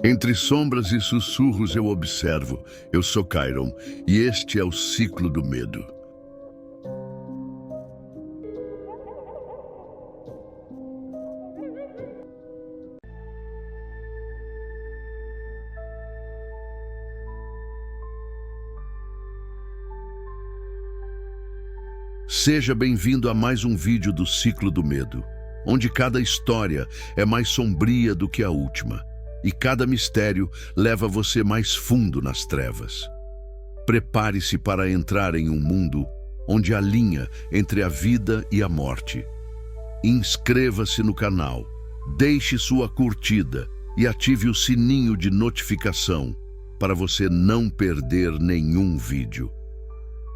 Entre sombras e sussurros eu observo. Eu sou Chiron e este é o ciclo do medo. Seja bem-vindo a mais um vídeo do Ciclo do Medo, onde cada história é mais sombria do que a última e cada mistério leva você mais fundo nas trevas. Prepare-se para entrar em um mundo onde há linha entre a vida e a morte. Inscreva-se no canal, deixe sua curtida e ative o sininho de notificação para você não perder nenhum vídeo.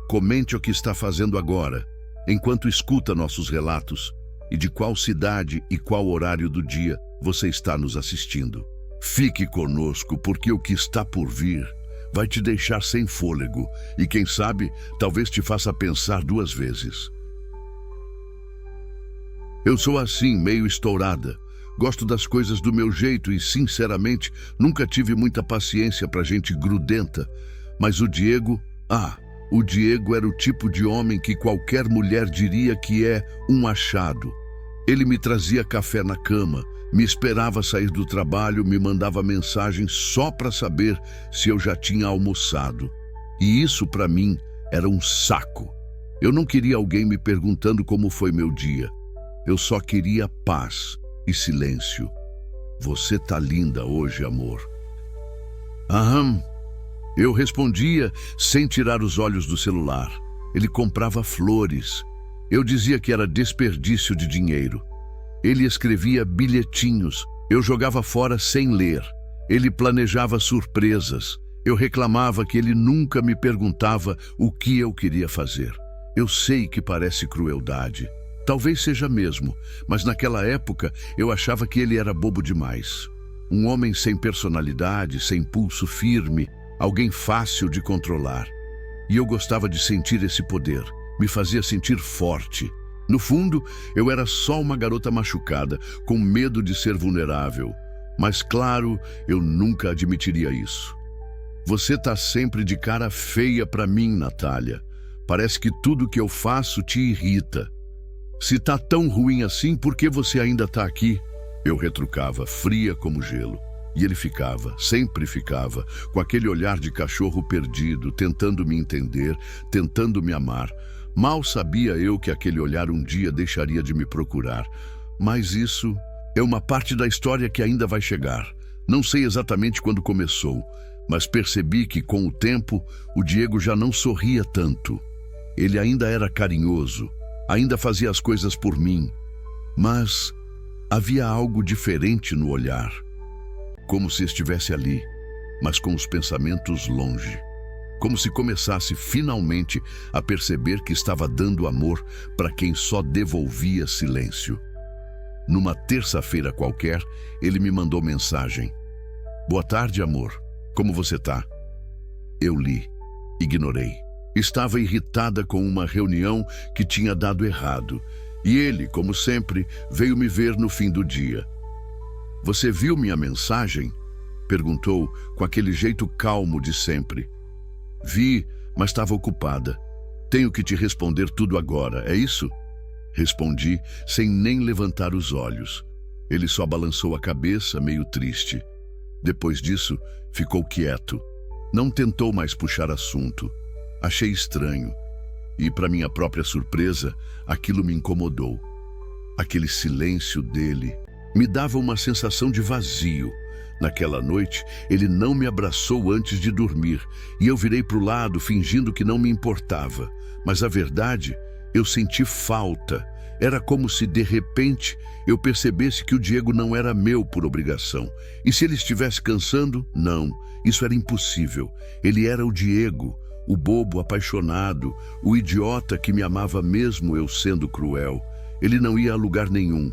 Comente o que está fazendo agora, enquanto escuta nossos relatos, e de qual cidade e qual horário do dia você está nos assistindo. Fique conosco, porque o que está por vir vai te deixar sem fôlego e, quem sabe, talvez te faça pensar duas vezes. Eu sou assim, meio estourada. Gosto das coisas do meu jeito e, sinceramente, nunca tive muita paciência para gente grudenta. Mas o Diego era o tipo de homem que qualquer mulher diria que é um achado. Ele me trazia café na cama, me esperava sair do trabalho, me mandava mensagem só para saber se eu já tinha almoçado. E isso para mim era um saco. Eu não queria alguém me perguntando como foi meu dia. Eu só queria paz e silêncio. Você tá linda hoje, amor. Aham. Eu respondia sem tirar os olhos do celular. Ele comprava flores. Eu dizia que era desperdício de dinheiro. Ele escrevia bilhetinhos. Eu jogava fora sem ler. Ele planejava surpresas. Eu reclamava que ele nunca me perguntava o que eu queria fazer. Eu sei que parece crueldade. Talvez seja mesmo, mas naquela época eu achava que ele era bobo demais. Um homem sem personalidade, sem pulso firme, alguém fácil de controlar. E eu gostava de sentir esse poder. Me fazia sentir forte. No fundo, eu era só uma garota machucada, com medo de ser vulnerável. Mas claro, eu nunca admitiria isso. Você tá sempre de cara feia pra mim, Natália. Parece que tudo que eu faço te irrita. Se tá tão ruim assim, por que você ainda tá aqui? Eu retrucava, fria como gelo. E ele ficava, sempre ficava, com aquele olhar de cachorro perdido, tentando me entender, tentando me amar. Mal sabia eu que aquele olhar um dia deixaria de me procurar. Mas isso é uma parte da história que ainda vai chegar. Não sei exatamente quando começou, mas percebi que, com o tempo, o Diego já não sorria tanto. Ele ainda era carinhoso, ainda fazia as coisas por mim. Mas havia algo diferente no olhar. Como se estivesse ali, mas com os pensamentos longe. Como se começasse finalmente a perceber que estava dando amor para quem só devolvia silêncio. Numa terça-feira qualquer, ele me mandou mensagem. Boa tarde, amor. Como você tá? Eu li. Ignorei. Estava irritada com uma reunião que tinha dado errado. E ele, como sempre, veio me ver no fim do dia. Você viu minha mensagem? Perguntou com aquele jeito calmo de sempre. Vi, mas estava ocupada. Tenho que te responder tudo agora, é isso? Respondi sem nem levantar os olhos. Ele só balançou a cabeça, meio triste. Depois disso, ficou quieto. Não tentou mais puxar assunto. Achei estranho. E, para minha própria surpresa, aquilo me incomodou. Aquele silêncio dele me dava uma sensação de vazio. Naquela noite, ele não me abraçou antes de dormir, e eu virei para o lado, fingindo que não me importava. Mas a verdade, eu senti falta. Era como se, de repente, eu percebesse que o Diego não era meu por obrigação. E se ele estivesse cansando? Não, isso era impossível. Ele era o Diego, o bobo apaixonado, o idiota que me amava mesmo eu sendo cruel. Ele não ia a lugar nenhum,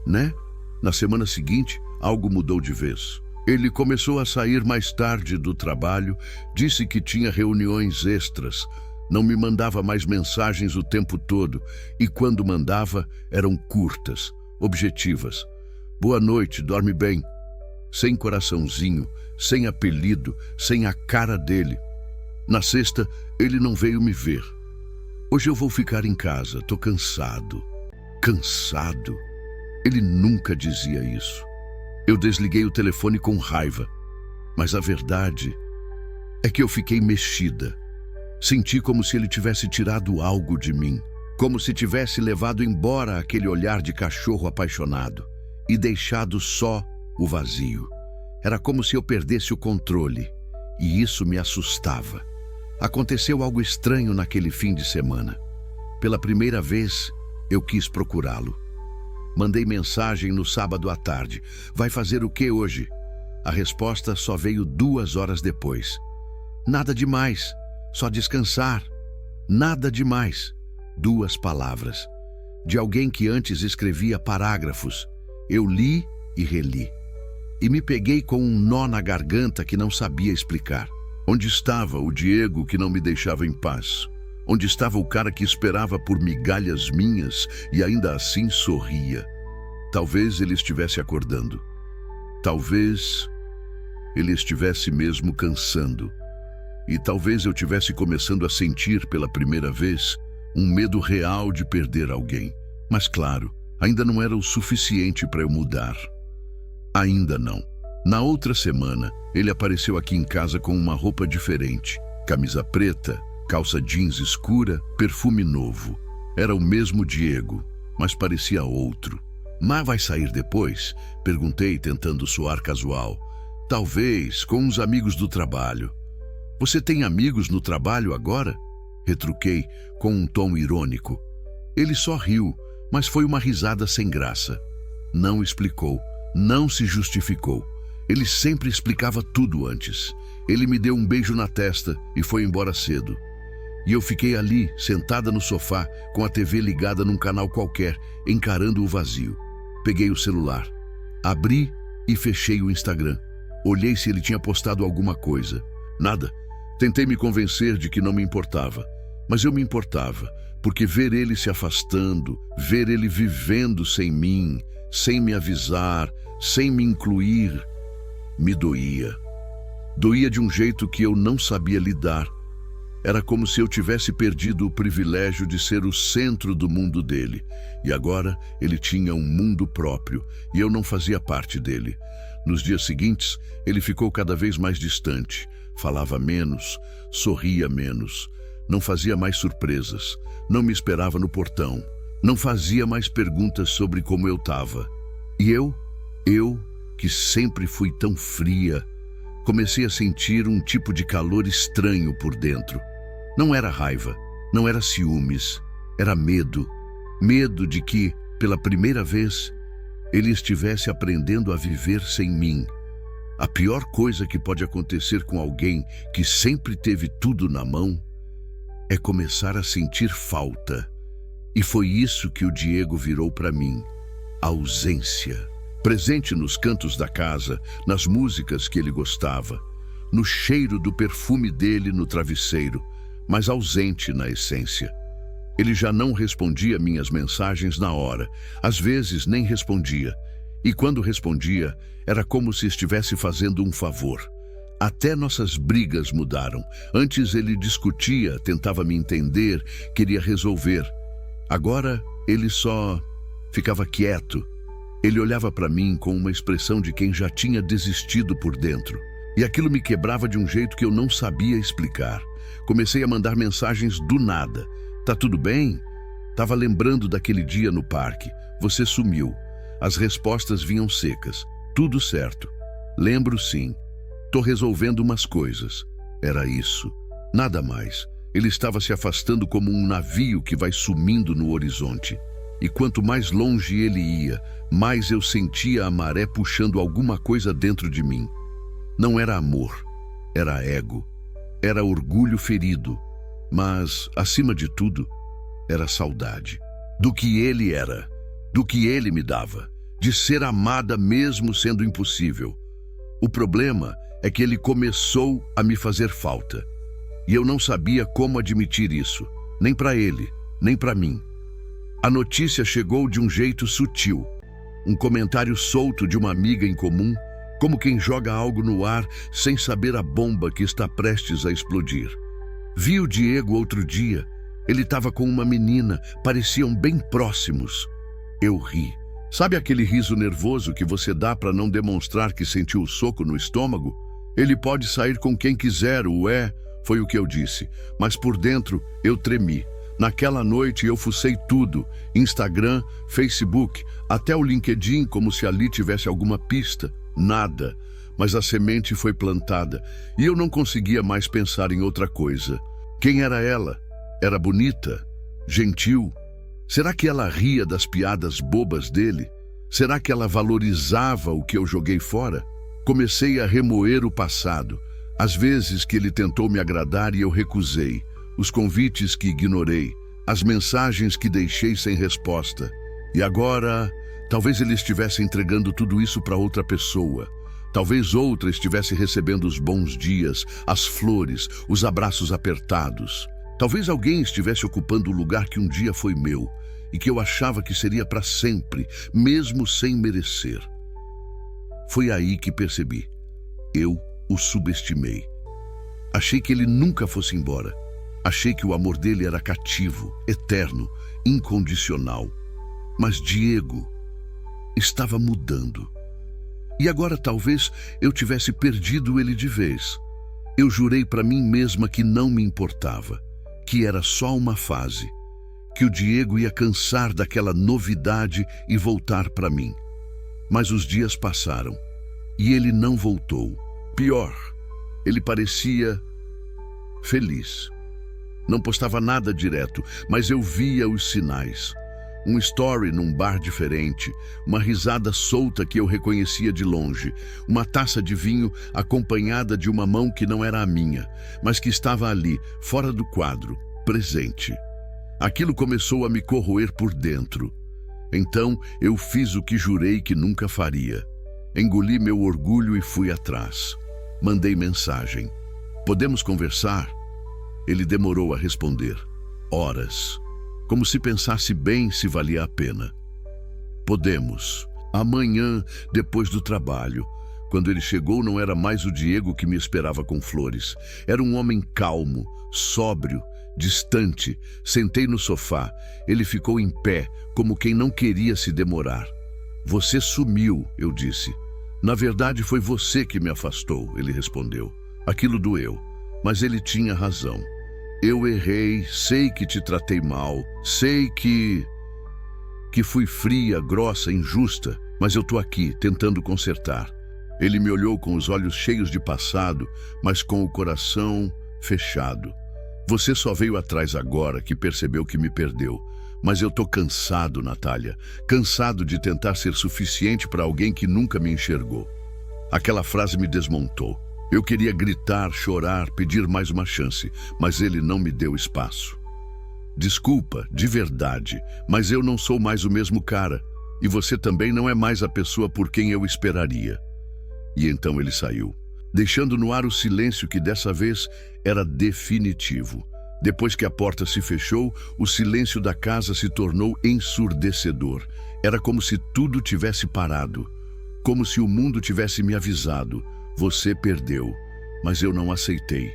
né? Na semana seguinte, algo mudou de vez. Ele começou a sair mais tarde do trabalho, disse que tinha reuniões extras, não me mandava mais mensagens o tempo todo, e quando mandava, eram curtas, objetivas. Boa noite, dorme bem. sem coraçãozinho, sem apelido, sem a cara dele. Na sexta, ele não veio me ver. Hoje eu vou ficar em casa, tô cansado. Cansado? Ele nunca dizia isso. Eu desliguei o telefone com raiva, mas a verdade é que eu fiquei mexida. Senti como se ele tivesse tirado algo de mim, como se tivesse levado embora aquele olhar de cachorro apaixonado e deixado só o vazio. Era como se eu perdesse o controle, e isso me assustava. Aconteceu algo estranho naquele fim de semana. Pela primeira vez, eu quis procurá-lo. Mandei mensagem no sábado à tarde. Vai fazer o que hoje? A resposta só veio 2 horas depois. Nada demais, só descansar. Nada demais. 2 palavras. De alguém que antes escrevia parágrafos. Eu li e reli. E me peguei com um nó na garganta que não sabia explicar. Onde estava o Diego que não me deixava em paz? Onde estava o cara que esperava por migalhas minhas e ainda assim sorria? Talvez ele estivesse acordando. Talvez ele estivesse mesmo cansando. E talvez eu tivesse começando a sentir pela primeira vez um medo real de perder alguém. Mas claro, ainda não era o suficiente para eu mudar. Ainda não. Na outra semana, ele apareceu aqui em casa com uma roupa diferente. Camisa preta, calça jeans escura, perfume novo. Era o mesmo Diego, mas parecia outro. Mas vai sair depois? Perguntei, tentando soar casual. Talvez, com uns amigos do trabalho. Você tem amigos no trabalho agora? Retruquei, com um tom irônico. Ele só riu, mas foi uma risada sem graça. Não explicou, não se justificou. Ele sempre explicava tudo antes. Ele me deu um beijo na testa e foi embora cedo. E eu fiquei ali, sentada no sofá, com a TV ligada num canal qualquer, encarando o vazio. Peguei o celular, abri e fechei o Instagram. Olhei se ele tinha postado alguma coisa. Nada. Tentei me convencer de que não me importava. Mas eu me importava, porque ver ele se afastando, ver ele vivendo sem mim, sem me avisar, sem me incluir, me doía. Doía de um jeito que eu não sabia lidar. Era como se eu tivesse perdido o privilégio de ser o centro do mundo dele. E agora ele tinha um mundo próprio e eu não fazia parte dele. Nos dias seguintes, ele ficou cada vez mais distante. Falava menos, sorria menos. Não fazia mais surpresas. Não me esperava no portão. Não fazia mais perguntas sobre como eu estava. E eu, que sempre fui tão fria, comecei a sentir um tipo de calor estranho por dentro. Não era raiva, não era ciúmes, era medo. Medo de que, pela primeira vez, ele estivesse aprendendo a viver sem mim. A pior coisa que pode acontecer com alguém que sempre teve tudo na mão é começar a sentir falta. E foi isso que o Diego virou para mim: ausência. Presente nos cantos da casa, nas músicas que ele gostava, no cheiro do perfume dele no travesseiro, mas ausente na essência. Ele já não respondia minhas mensagens na hora, às vezes nem respondia. E quando respondia, era como se estivesse fazendo um favor. Até nossas brigas mudaram. Antes ele discutia, tentava me entender, queria resolver. Agora ele só ficava quieto. Ele olhava para mim com uma expressão de quem já tinha desistido por dentro. E aquilo me quebrava de um jeito que eu não sabia explicar. Comecei a mandar mensagens do nada. Tá tudo bem? Tava lembrando daquele dia no parque. Você sumiu. As respostas vinham secas. Tudo certo. Lembro sim. Tô resolvendo umas coisas. Era isso. Nada mais. Ele estava se afastando como um navio que vai sumindo no horizonte. E quanto mais longe ele ia, mais eu sentia a maré puxando alguma coisa dentro de mim. Não era amor, era ego, era orgulho ferido, mas, acima de tudo, era saudade. Do que ele era, do que ele me dava, de ser amada mesmo sendo impossível. O problema é que ele começou a me fazer falta. E eu não sabia como admitir isso, nem para ele, nem para mim. A notícia chegou de um jeito sutil. Um comentário solto de uma amiga em comum, como quem joga algo no ar sem saber a bomba que está prestes a explodir. Vi o Diego outro dia. Ele estava com uma menina, pareciam bem próximos. Eu ri. Sabe aquele riso nervoso que você dá para não demonstrar que sentiu o soco no estômago? Ele pode sair com quem quiser, foi o que eu disse, mas por dentro eu tremi. Naquela noite eu fucei tudo, Instagram, Facebook, até o LinkedIn, como se ali tivesse alguma pista. Nada, mas a semente foi plantada e eu não conseguia mais pensar em outra coisa. Quem era ela? Era bonita? Gentil? Será que ela ria das piadas bobas dele? Será que ela valorizava o que eu joguei fora? Comecei a remoer o passado, as vezes que ele tentou me agradar e eu recusei, os convites que ignorei, as mensagens que deixei sem resposta. E agora, talvez ele estivesse entregando tudo isso para outra pessoa. Talvez outra estivesse recebendo os bons dias, as flores, os abraços apertados. Talvez alguém estivesse ocupando o lugar que um dia foi meu e que eu achava que seria para sempre, mesmo sem merecer. Foi aí que percebi. Eu o subestimei. Achei que ele nunca fosse embora. Achei que o amor dele era cativo, eterno, incondicional. Mas Diego estava mudando. E agora talvez eu tivesse perdido ele de vez. Eu jurei para mim mesma que não me importava, que era só uma fase, que o Diego ia cansar daquela novidade e voltar para mim. Mas os dias passaram e ele não voltou. Pior, ele parecia feliz. Não postava nada direto, mas eu via os sinais. Um story num bar diferente, uma risada solta que eu reconhecia de longe, uma taça de vinho acompanhada de uma mão que não era a minha, mas que estava ali, fora do quadro, presente. Aquilo começou a me corroer por dentro. Então eu fiz o que jurei que nunca faria. Engoli meu orgulho e fui atrás. Mandei mensagem. Podemos conversar? Ele demorou a responder. Horas. Como se pensasse bem se valia a pena. Podemos. Amanhã, depois do trabalho. Quando ele chegou, não era mais o Diego que me esperava com flores. Era um homem calmo, sóbrio, distante. Sentei no sofá. Ele ficou em pé, como quem não queria se demorar. Você sumiu, eu disse. Na verdade, foi você que me afastou, ele respondeu. Aquilo doeu, mas ele tinha razão. Eu errei, sei que te tratei mal, sei que fui fria, grossa, injusta, mas eu tô aqui, tentando consertar. Ele me olhou com os olhos cheios de passado, mas com o coração fechado. Você só veio atrás agora que percebeu que me perdeu. Mas eu tô cansado, Natália. Cansado de tentar ser suficiente para alguém que nunca me enxergou. Aquela frase me desmontou. Eu queria gritar, chorar, pedir mais uma chance, mas ele não me deu espaço. Desculpa, de verdade, mas eu não sou mais o mesmo cara. E você também não é mais a pessoa por quem eu esperaria. E então ele saiu, deixando no ar o silêncio que dessa vez era definitivo. Depois que a porta se fechou, o silêncio da casa se tornou ensurdecedor. Era como se tudo tivesse parado, como se o mundo tivesse me avisado. Você perdeu, mas eu não aceitei.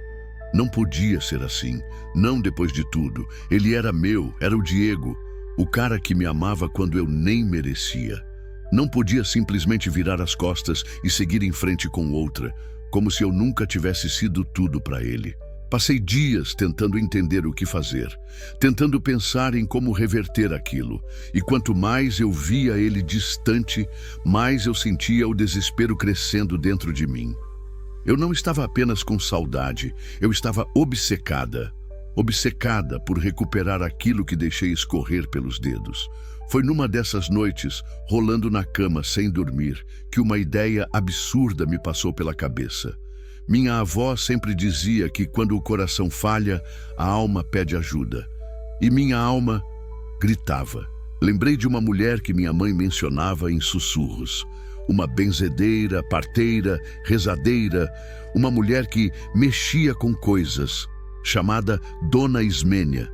Não podia ser assim, não depois de tudo. Ele era meu, era o Diego, o cara que me amava quando eu nem merecia. Não podia simplesmente virar as costas e seguir em frente com outra, como se eu nunca tivesse sido tudo para ele. Passei dias tentando entender o que fazer, tentando pensar em como reverter aquilo. E quanto mais eu via ele distante, mais eu sentia o desespero crescendo dentro de mim. Eu não estava apenas com saudade, eu estava obcecada por recuperar aquilo que deixei escorrer pelos dedos. Foi numa dessas noites, rolando na cama sem dormir, que uma ideia absurda me passou pela cabeça. Minha avó sempre dizia que quando o coração falha, a alma pede ajuda. E minha alma gritava. Lembrei de uma mulher que minha mãe mencionava em sussurros. Uma benzedeira, parteira, rezadeira, uma mulher que mexia com coisas, chamada Dona Ismênia.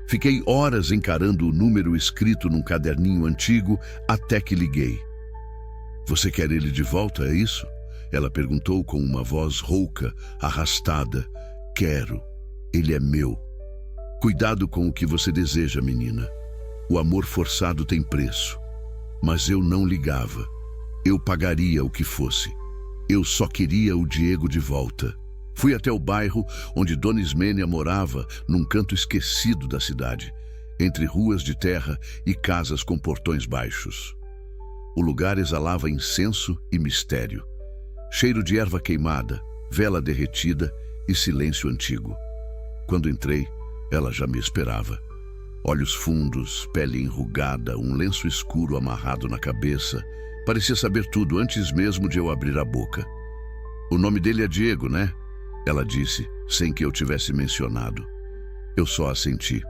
Fiquei horas encarando o número escrito num caderninho antigo até que liguei. Você quer ele de volta, é isso? Ela perguntou com uma voz rouca, arrastada. Quero. Ele é meu. Cuidado com o que você deseja, menina. O amor forçado tem preço. Mas eu não ligava. Eu pagaria o que fosse. Eu só queria o Diego de volta. Fui até o bairro onde Dona Ismênia morava, num canto esquecido da cidade, entre ruas de terra e casas com portões baixos. O lugar exalava incenso e mistério. Cheiro de erva queimada, vela derretida e silêncio antigo. Quando entrei, ela já me esperava. Olhos fundos, pele enrugada, um lenço escuro amarrado na cabeça. Parecia saber tudo antes mesmo de eu abrir a boca. O nome dele é Diego, né? Ela disse, sem que eu tivesse mencionado. Eu só assenti.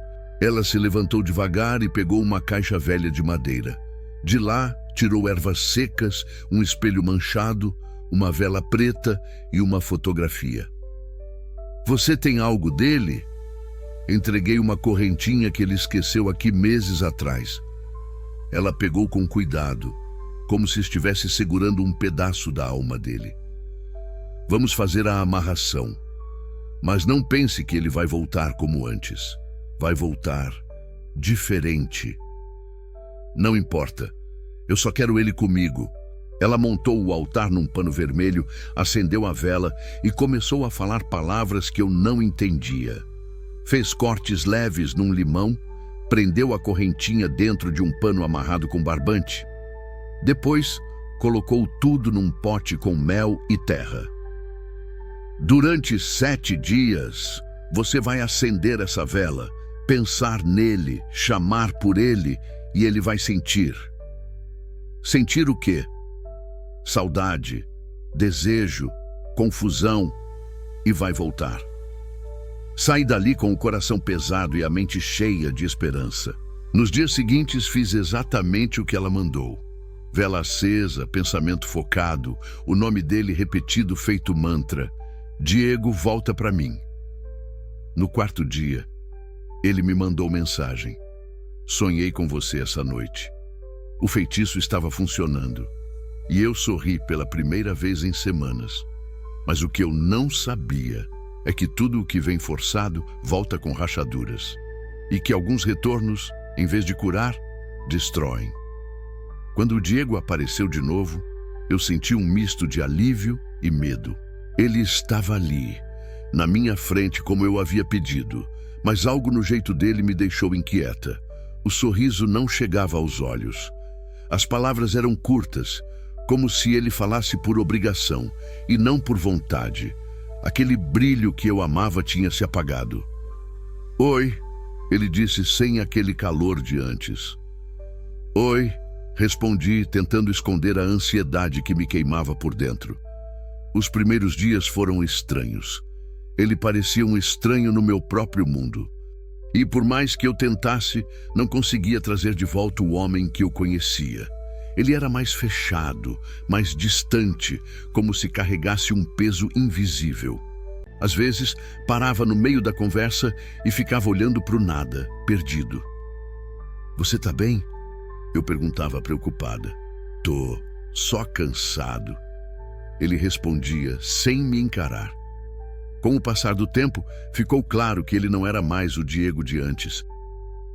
Ela se levantou devagar e pegou uma caixa velha de madeira. De lá, tirou ervas secas, um espelho manchado, uma vela preta e uma fotografia. Você tem algo dele? Entreguei uma correntinha que ele esqueceu aqui meses atrás. Ela pegou com cuidado, como se estivesse segurando um pedaço da alma dele. Vamos fazer a amarração. Mas não pense que ele vai voltar como antes. Vai voltar diferente. Não importa. Eu só quero ele comigo. Ela montou o altar num pano vermelho, acendeu a vela e começou a falar palavras que eu não entendia. Fez cortes leves num limão, prendeu a correntinha dentro de um pano amarrado com barbante. Depois, colocou tudo num pote com mel e terra. Durante 7 dias, você vai acender essa vela, pensar nele, chamar por ele, e ele vai sentir. Sentir o quê? Saudade, desejo, confusão, e vai voltar. Saí dali com o coração pesado e a mente cheia de esperança. Nos dias seguintes, fiz exatamente o que ela mandou. Vela acesa, pensamento focado, o nome dele repetido feito mantra. Diego, volta para mim. No 4º dia, ele me mandou mensagem. Sonhei com você essa noite. O feitiço estava funcionando. E eu sorri pela primeira vez em semanas. Mas o que eu não sabia é que tudo o que vem forçado volta com rachaduras. E que alguns retornos, em vez de curar, destroem. Quando o Diego apareceu de novo, eu senti um misto de alívio e medo. Ele estava ali, na minha frente como eu havia pedido, mas algo no jeito dele me deixou inquieta. O sorriso não chegava aos olhos. As palavras eram curtas, como se ele falasse por obrigação e não por vontade. Aquele brilho que eu amava tinha se apagado. Oi, ele disse sem aquele calor de antes. Oi, respondi, tentando esconder a ansiedade que me queimava por dentro. Os primeiros dias foram estranhos. Ele parecia um estranho no meu próprio mundo. E por mais que eu tentasse, não conseguia trazer de volta o homem que eu conhecia. Ele era mais fechado, mais distante, como se carregasse um peso invisível. Às vezes, parava no meio da conversa e ficava olhando para o nada, perdido. Você tá bem? Eu perguntava preocupada. Tô, só cansado. Ele respondia sem me encarar. Com o passar do tempo, ficou claro que ele não era mais o Diego de antes.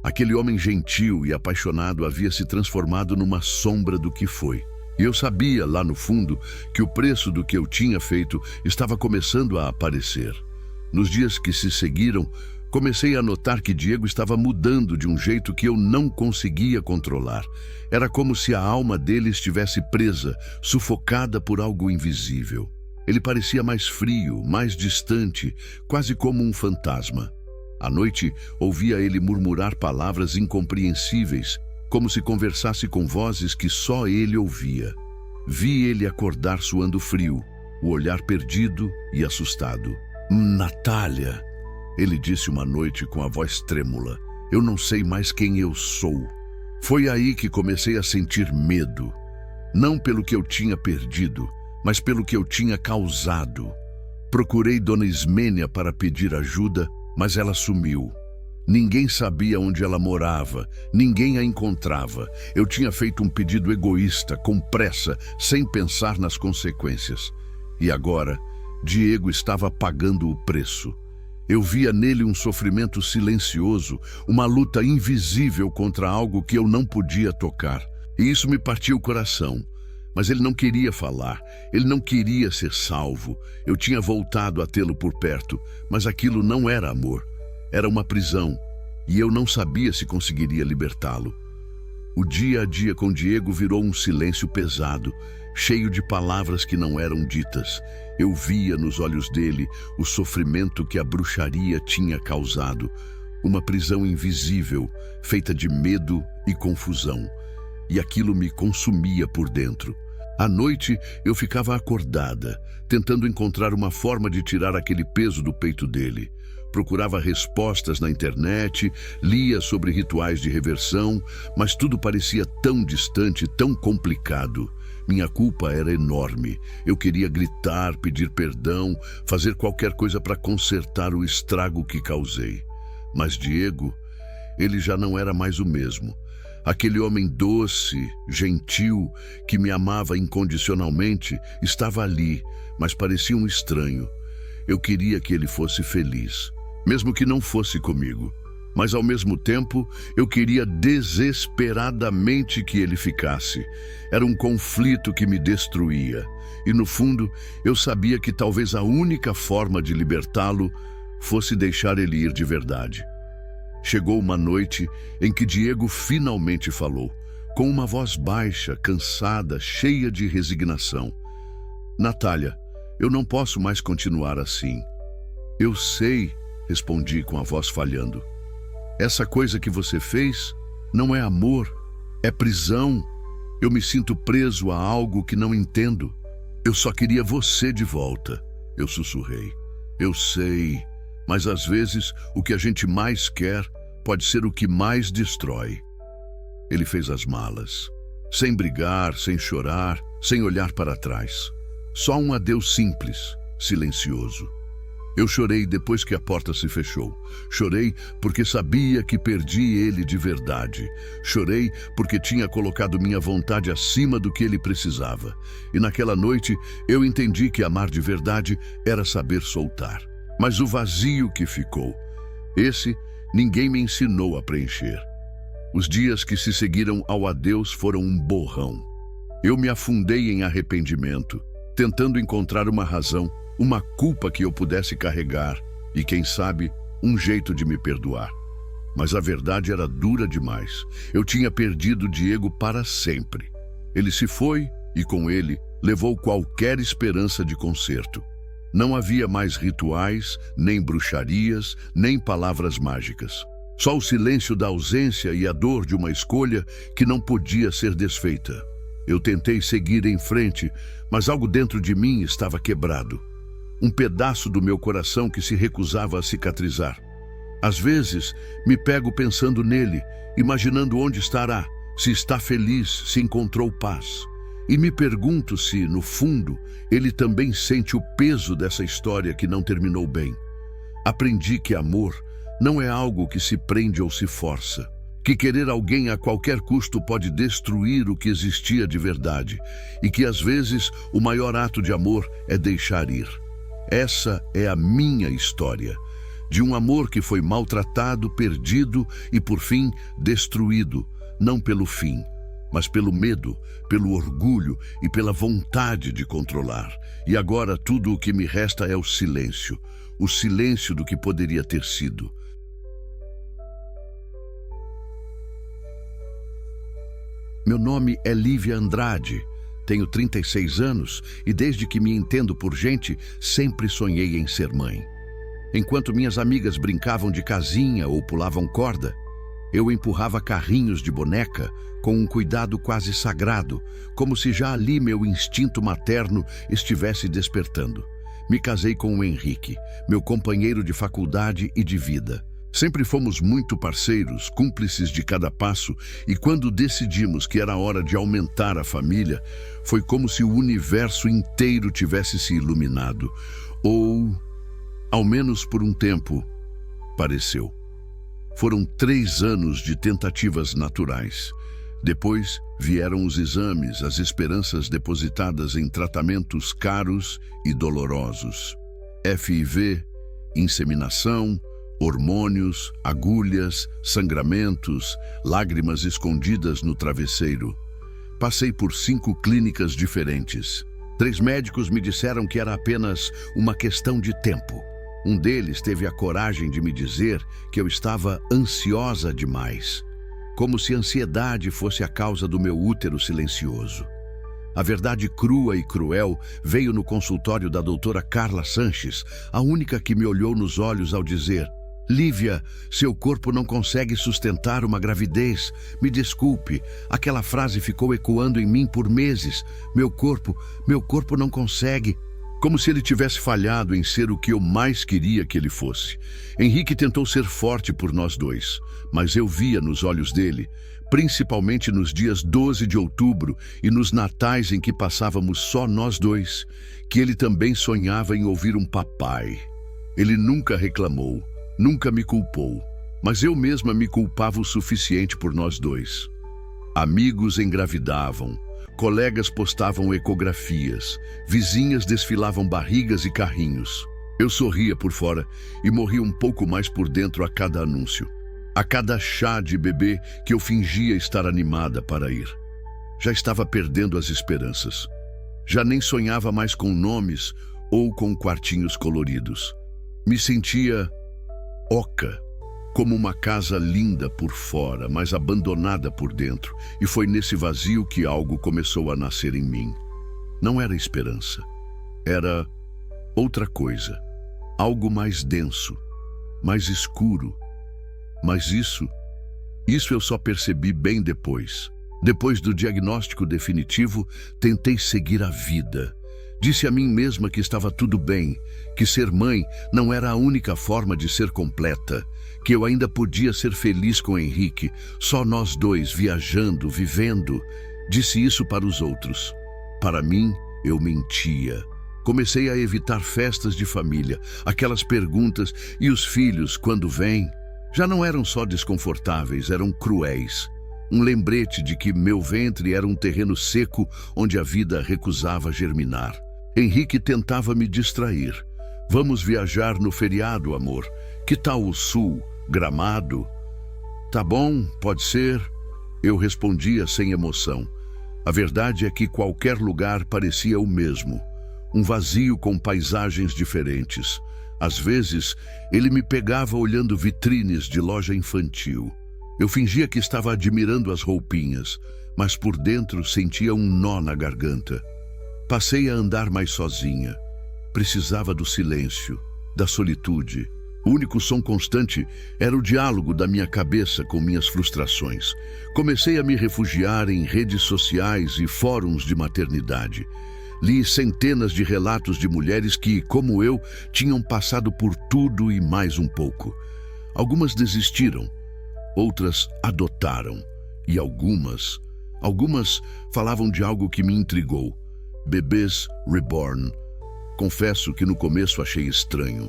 Aquele homem gentil e apaixonado havia se transformado numa sombra do que foi. E eu sabia, lá no fundo, que o preço do que eu tinha feito estava começando a aparecer. Nos dias que se seguiram, comecei a notar que Diego estava mudando de um jeito que eu não conseguia controlar. Era como se a alma dele estivesse presa, sufocada por algo invisível. Ele parecia mais frio, mais distante, quase como um fantasma. À noite, ouvia ele murmurar palavras incompreensíveis, como se conversasse com vozes que só ele ouvia. Vi ele acordar suando frio, o olhar perdido e assustado. Natália, ele disse uma noite com a voz trêmula. Eu não sei mais quem eu sou. Foi aí que comecei a sentir medo. Não pelo que eu tinha perdido, mas pelo que eu tinha causado. Procurei Dona Ismênia para pedir ajuda, mas ela sumiu. Ninguém sabia onde ela morava, ninguém a encontrava. Eu tinha feito um pedido egoísta, com pressa, sem pensar nas consequências. E agora, Diego estava pagando o preço. Eu via nele um sofrimento silencioso, uma luta invisível contra algo que eu não podia tocar. E isso me partia o coração. Mas ele não queria falar, ele não queria ser salvo. Eu tinha voltado a tê-lo por perto, mas aquilo não era amor. Era uma prisão, e eu não sabia se conseguiria libertá-lo. O dia a dia com Diego virou um silêncio pesado, cheio de palavras que não eram ditas. Eu via nos olhos dele o sofrimento que a bruxaria tinha causado. Uma prisão invisível, feita de medo e confusão. E aquilo me consumia por dentro. À noite, eu ficava acordada, tentando encontrar uma forma de tirar aquele peso do peito dele. Procurava respostas na internet, lia sobre rituais de reversão, mas tudo parecia tão distante, tão complicado. Minha culpa era enorme. Eu queria gritar, pedir perdão, fazer qualquer coisa para consertar o estrago que causei. Mas Diego, ele já não era mais o mesmo. Aquele homem doce, gentil, que me amava incondicionalmente, estava ali, mas parecia um estranho. Eu queria que ele fosse feliz, mesmo que não fosse comigo. Mas ao mesmo tempo, eu queria desesperadamente que ele ficasse. Era um conflito que me destruía. E no fundo, eu sabia que talvez a única forma de libertá-lo fosse deixar ele ir de verdade. Chegou uma noite em que Diego finalmente falou, com uma voz baixa, cansada, cheia de resignação. Natália, eu não posso mais continuar assim. Eu sei, respondi com a voz falhando. Essa coisa que você fez não é amor, é prisão. Eu me sinto preso a algo que não entendo. Eu só queria você de volta, eu sussurrei. Eu sei, mas às vezes o que a gente mais quer pode ser o que mais destrói. Ele fez as malas, sem brigar, sem chorar, sem olhar para trás. Só um adeus simples, silencioso. Eu chorei depois que a porta se fechou. Chorei porque sabia que perdi ele de verdade. Chorei porque tinha colocado minha vontade acima do que ele precisava. E naquela noite eu entendi que amar de verdade era saber soltar. Mas o vazio que ficou, esse ninguém me ensinou a preencher. Os dias que se seguiram ao adeus foram um borrão. Eu me afundei em arrependimento, tentando encontrar uma razão, uma culpa que eu pudesse carregar e, quem sabe, um jeito de me perdoar. Mas a verdade era dura demais. Eu tinha perdido Diego para sempre. Ele se foi e, com ele, levou qualquer esperança de conserto. Não havia mais rituais, nem bruxarias, nem palavras mágicas. Só o silêncio da ausência e a dor de uma escolha que não podia ser desfeita. Eu tentei seguir em frente, mas algo dentro de mim estava quebrado. Um pedaço do meu coração que se recusava a cicatrizar. Às vezes, me pego pensando nele, imaginando onde estará, se está feliz, se encontrou paz. E me pergunto se, no fundo, ele também sente o peso dessa história que não terminou bem. Aprendi que amor não é algo que se prende ou se força. Que querer alguém a qualquer custo pode destruir o que existia de verdade. E que, às vezes, o maior ato de amor é deixar ir. Essa é a minha história, de um amor que foi maltratado, perdido e, por fim, destruído, não pelo fim, mas pelo medo, pelo orgulho e pela vontade de controlar. E agora tudo o que me resta é o silêncio do que poderia ter sido. Meu nome é Lívia Andrade. Tenho 36 anos e desde que me entendo por gente, sempre sonhei em ser mãe. Enquanto minhas amigas brincavam de casinha ou pulavam corda, eu empurrava carrinhos de boneca com um cuidado quase sagrado, como se já ali meu instinto materno estivesse despertando. Me casei com o Henrique, meu companheiro de faculdade e de vida. Sempre fomos muito parceiros, cúmplices de cada passo, e quando decidimos que era hora de aumentar a família, foi como se o universo inteiro tivesse se iluminado. Ou, ao menos por um tempo, pareceu. Foram 3 anos de tentativas naturais. Depois vieram os exames, as esperanças depositadas em tratamentos caros e dolorosos. FIV, inseminação, hormônios, agulhas, sangramentos, lágrimas escondidas no travesseiro. Passei por 5 clínicas diferentes. 3 médicos me disseram que era apenas uma questão de tempo. Um deles teve a coragem de me dizer que eu estava ansiosa demais, como se a ansiedade fosse a causa do meu útero silencioso. A verdade crua e cruel veio no consultório da doutora Carla Sanches, a única que me olhou nos olhos ao dizer: Lívia, seu corpo não consegue sustentar uma gravidez. Me desculpe, aquela frase ficou ecoando em mim por meses. Meu corpo não consegue. Como se ele tivesse falhado em ser o que eu mais queria que ele fosse. Henrique tentou ser forte por nós dois, mas eu via nos olhos dele, principalmente nos dias 12 de outubro e nos natais em que passávamos só nós dois, que ele também sonhava em ouvir um papai. Ele nunca reclamou, nunca me culpou, mas eu mesma me culpava o suficiente por nós dois. Amigos engravidavam, colegas postavam ecografias, vizinhas desfilavam barrigas e carrinhos. Eu sorria por fora e morria um pouco mais por dentro a cada anúncio, a cada chá de bebê que eu fingia estar animada para ir. Já estava perdendo as esperanças. Já nem sonhava mais com nomes ou com quartinhos coloridos. Me sentia oca, como uma casa linda por fora, mas abandonada por dentro, e foi nesse vazio que algo começou a nascer em mim. Não era esperança, era outra coisa, algo mais denso, mais escuro. Mas isso eu só percebi bem depois. Depois do diagnóstico definitivo, tentei seguir a vida. Disse a mim mesma que estava tudo bem, que ser mãe não era a única forma de ser completa, que eu ainda podia ser feliz com Henrique, só nós dois, viajando, vivendo. Disse isso para os outros. Para mim, eu mentia. Comecei a evitar festas de família, aquelas perguntas: e os filhos, quando vêm? Já não eram só desconfortáveis, eram cruéis. Um lembrete de que meu ventre era um terreno seco onde a vida recusava germinar. Henrique tentava me distrair. Vamos viajar no feriado, amor. Que tal o sul? Gramado? Tá bom, pode ser. Eu respondia sem emoção. A verdade é que qualquer lugar parecia o mesmo. Um vazio com paisagens diferentes. Às vezes, ele me pegava olhando vitrines de loja infantil. Eu fingia que estava admirando as roupinhas, mas por dentro sentia um nó na garganta. Passei a andar mais sozinha. Precisava do silêncio, da solitude. O único som constante era o diálogo da minha cabeça com minhas frustrações. Comecei a me refugiar em redes sociais e fóruns de maternidade. Li centenas de relatos de mulheres que, como eu, tinham passado por tudo e mais um pouco. Algumas desistiram, outras adotaram, e algumas falavam de algo que me intrigou: bebês reborn. Confesso que no começo achei estranho.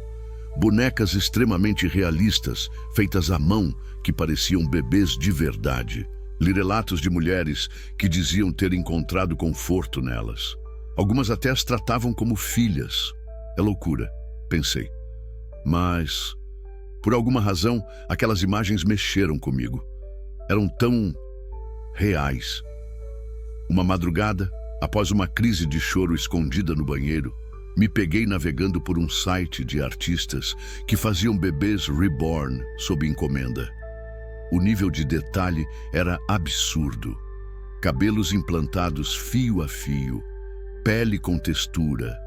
Bonecas extremamente realistas, feitas à mão, que pareciam bebês de verdade. Li relatos de mulheres que diziam ter encontrado conforto nelas. Algumas até as tratavam como filhas. É loucura, pensei. Mas, por alguma razão, aquelas imagens mexeram comigo. Eram tão reais. Uma madrugada, após uma crise de choro escondida no banheiro, me peguei navegando por um site de artistas que faziam bebês reborn sob encomenda. O nível de detalhe era absurdo. Cabelos implantados fio a fio, pele com textura,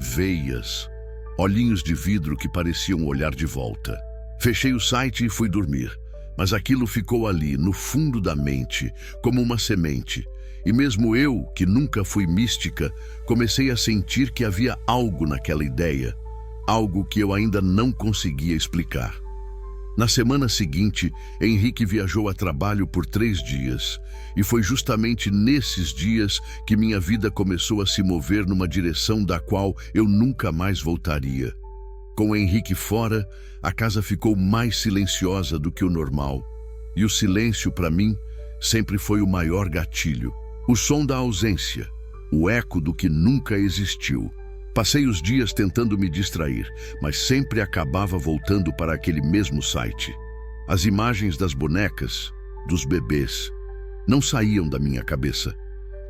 veias, olhinhos de vidro que pareciam olhar de volta. Fechei o site e fui dormir, mas aquilo ficou ali, no fundo da mente, como uma semente. E mesmo eu, que nunca fui mística, comecei a sentir que havia algo naquela ideia, algo que eu ainda não conseguia explicar. Na semana seguinte, Henrique viajou a trabalho por 3 dias, e foi justamente nesses dias que minha vida começou a se mover numa direção da qual eu nunca mais voltaria. Com Henrique fora, a casa ficou mais silenciosa do que o normal, e o silêncio, para mim, sempre foi o maior gatilho. O som da ausência, o eco do que nunca existiu. Passei os dias tentando me distrair, mas sempre acabava voltando para aquele mesmo site. As imagens das bonecas, dos bebês, não saíam da minha cabeça.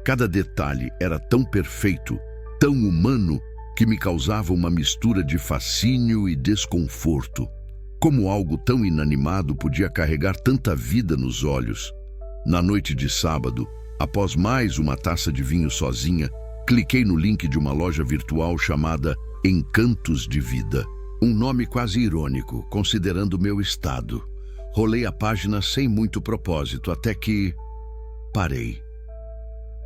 Cada detalhe era tão perfeito, tão humano, que me causava uma mistura de fascínio e desconforto. Como algo tão inanimado podia carregar tanta vida nos olhos? Na noite de sábado, após mais uma taça de vinho sozinha, cliquei no link de uma loja virtual chamada Encantos de Vida. Um nome quase irônico, considerando o meu estado. Rolei a página sem muito propósito, até que... parei.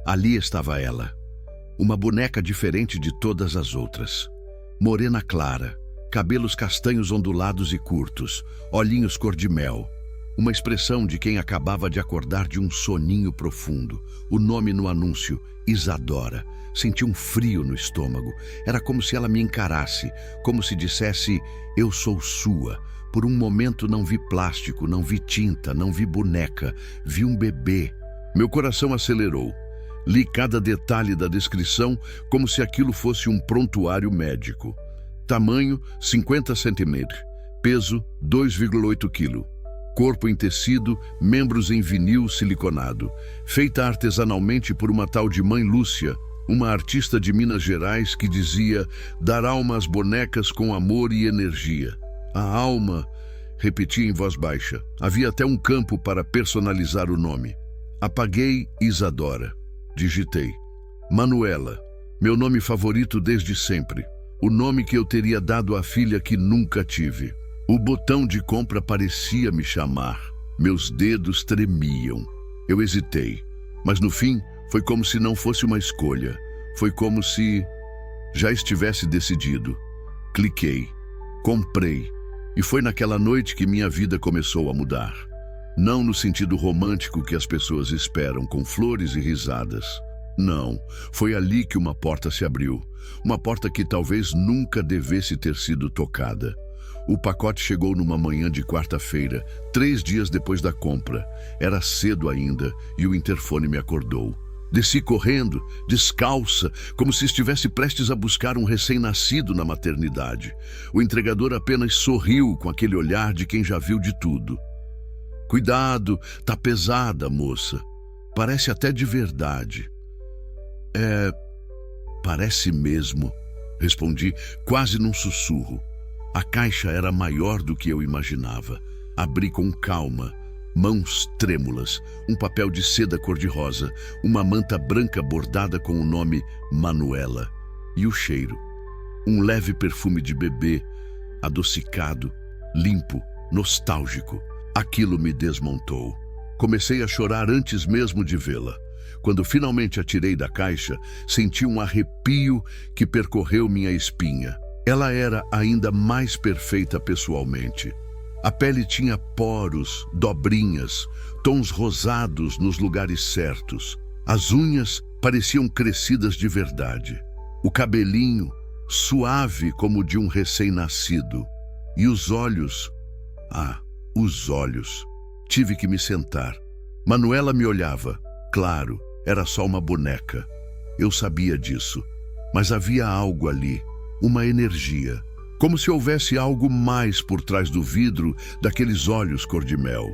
Ali estava ela. Uma boneca diferente de todas as outras. Morena clara, cabelos castanhos ondulados e curtos, olhinhos cor de mel. Uma expressão de quem acabava de acordar de um soninho profundo. O nome no anúncio, Isadora. Senti um frio no estômago. Era como se ela me encarasse, como se dissesse, eu sou sua. Por um momento não vi plástico, não vi tinta, não vi boneca, vi um bebê. Meu coração acelerou. Li cada detalhe da descrição como se aquilo fosse um prontuário médico. Tamanho, 50 centímetros. Peso, 2,8 kg. Corpo em tecido, membros em vinil siliconado. Feita artesanalmente por uma tal de Mãe Lúcia, uma artista de Minas Gerais que dizia dar alma às bonecas com amor e energia. A alma, repeti em voz baixa. Havia até um campo para personalizar o nome. Apaguei Isadora. Digitei. Manuela, meu nome favorito desde sempre. O nome que eu teria dado à filha que nunca tive. O botão de compra parecia me chamar. Meus dedos tremiam. Eu hesitei, mas no fim foi como se não fosse uma escolha. Foi como se já estivesse decidido. Cliquei, comprei, e foi naquela noite que minha vida começou a mudar. Não no sentido romântico que as pessoas esperam, com flores e risadas. Não, foi ali que uma porta se abriu. Uma porta que talvez nunca devesse ter sido tocada. O pacote chegou numa manhã de quarta-feira, 3 dias depois da compra. Era cedo ainda e o interfone me acordou. Desci correndo, descalça, como se estivesse prestes a buscar um recém-nascido na maternidade. O entregador apenas sorriu com aquele olhar de quem já viu de tudo. Cuidado, tá pesada, moça. Parece até de verdade. Parece mesmo, respondi quase num sussurro. A caixa era maior do que eu imaginava. Abri com calma, mãos trêmulas, um papel de seda cor-de-rosa, uma manta branca bordada com o nome Manuela. E o cheiro, um leve perfume de bebê, adocicado, limpo, nostálgico. Aquilo me desmontou. Comecei a chorar antes mesmo de vê-la. Quando finalmente a tirei da caixa, senti um arrepio que percorreu minha espinha. Ela era ainda mais perfeita pessoalmente. A pele tinha poros, dobrinhas, tons rosados nos lugares certos. As unhas pareciam crescidas de verdade. O cabelinho, suave como o de um recém-nascido. E os olhos... os olhos. Tive que me sentar. Manuela me olhava. Claro, era só uma boneca. Eu sabia disso. Mas havia algo ali. Uma energia, como se houvesse algo mais por trás do vidro daqueles olhos cor-de-mel.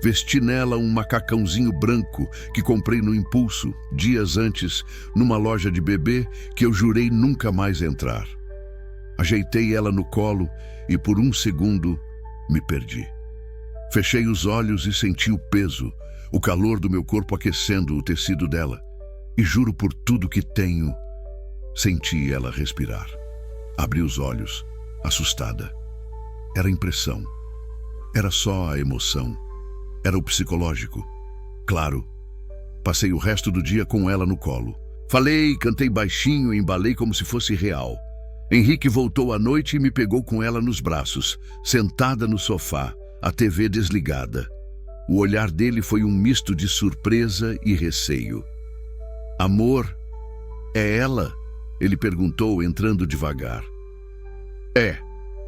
Vesti nela um macacãozinho branco que comprei no impulso, dias antes, numa loja de bebê que eu jurei nunca mais entrar. Ajeitei ela no colo e por um segundo me perdi. Fechei os olhos e senti o peso, o calor do meu corpo aquecendo o tecido dela. E juro por tudo que tenho, senti ela respirar. Abri os olhos, assustada. Era impressão. Era só a emoção. Era o psicológico. Claro. Passei o resto do dia com ela no colo. Falei, cantei baixinho e embalei como se fosse real. Henrique voltou à noite e me pegou com ela nos braços, sentada no sofá, a TV desligada. O olhar dele foi um misto de surpresa e receio. Amor, é ela? Ele perguntou, entrando devagar.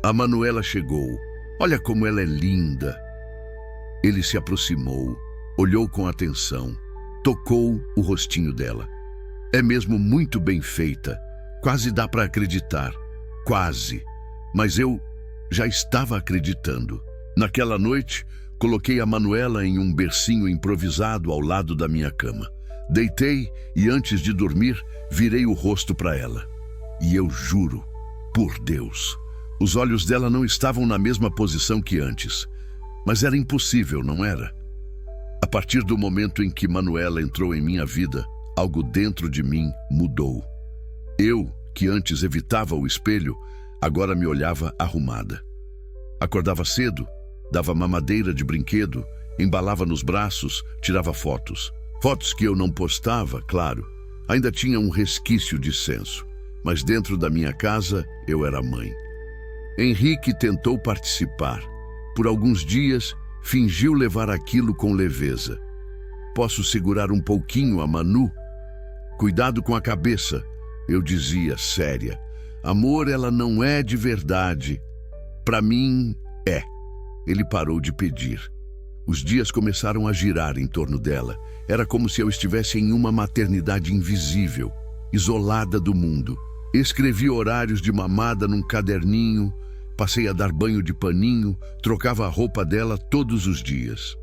A Manuela chegou. Olha como ela é linda. Ele se aproximou. Olhou com atenção, tocou o rostinho dela. É mesmo muito bem feita, quase dá para acreditar, quase. Mas eu já estava acreditando. Naquela noite, coloquei a Manuela em um bercinho improvisado ao lado da minha cama. Deitei e antes de dormir, virei o rosto para ela. E eu juro, por Deus, os olhos dela não estavam na mesma posição que antes. Mas era impossível, não era? A partir do momento em que Manuela entrou em minha vida, algo dentro de mim mudou. Eu, que antes evitava o espelho, agora me olhava arrumada. Acordava cedo, dava mamadeira de brinquedo, embalava nos braços, tirava fotos. Fotos que eu não postava, claro. Ainda tinha um resquício de senso. Mas dentro da minha casa, eu era mãe. Henrique tentou participar. Por alguns dias, fingiu levar aquilo com leveza. Posso segurar um pouquinho a Manu? Cuidado com a cabeça, eu dizia, séria. Amor, ela não é de verdade. Para mim, é. Ele parou de pedir. Os dias começaram a girar em torno dela. Era como se eu estivesse em uma maternidade invisível, isolada do mundo. Escrevi horários de mamada num caderninho, passei a dar banho de paninho, trocava a roupa dela todos os dias.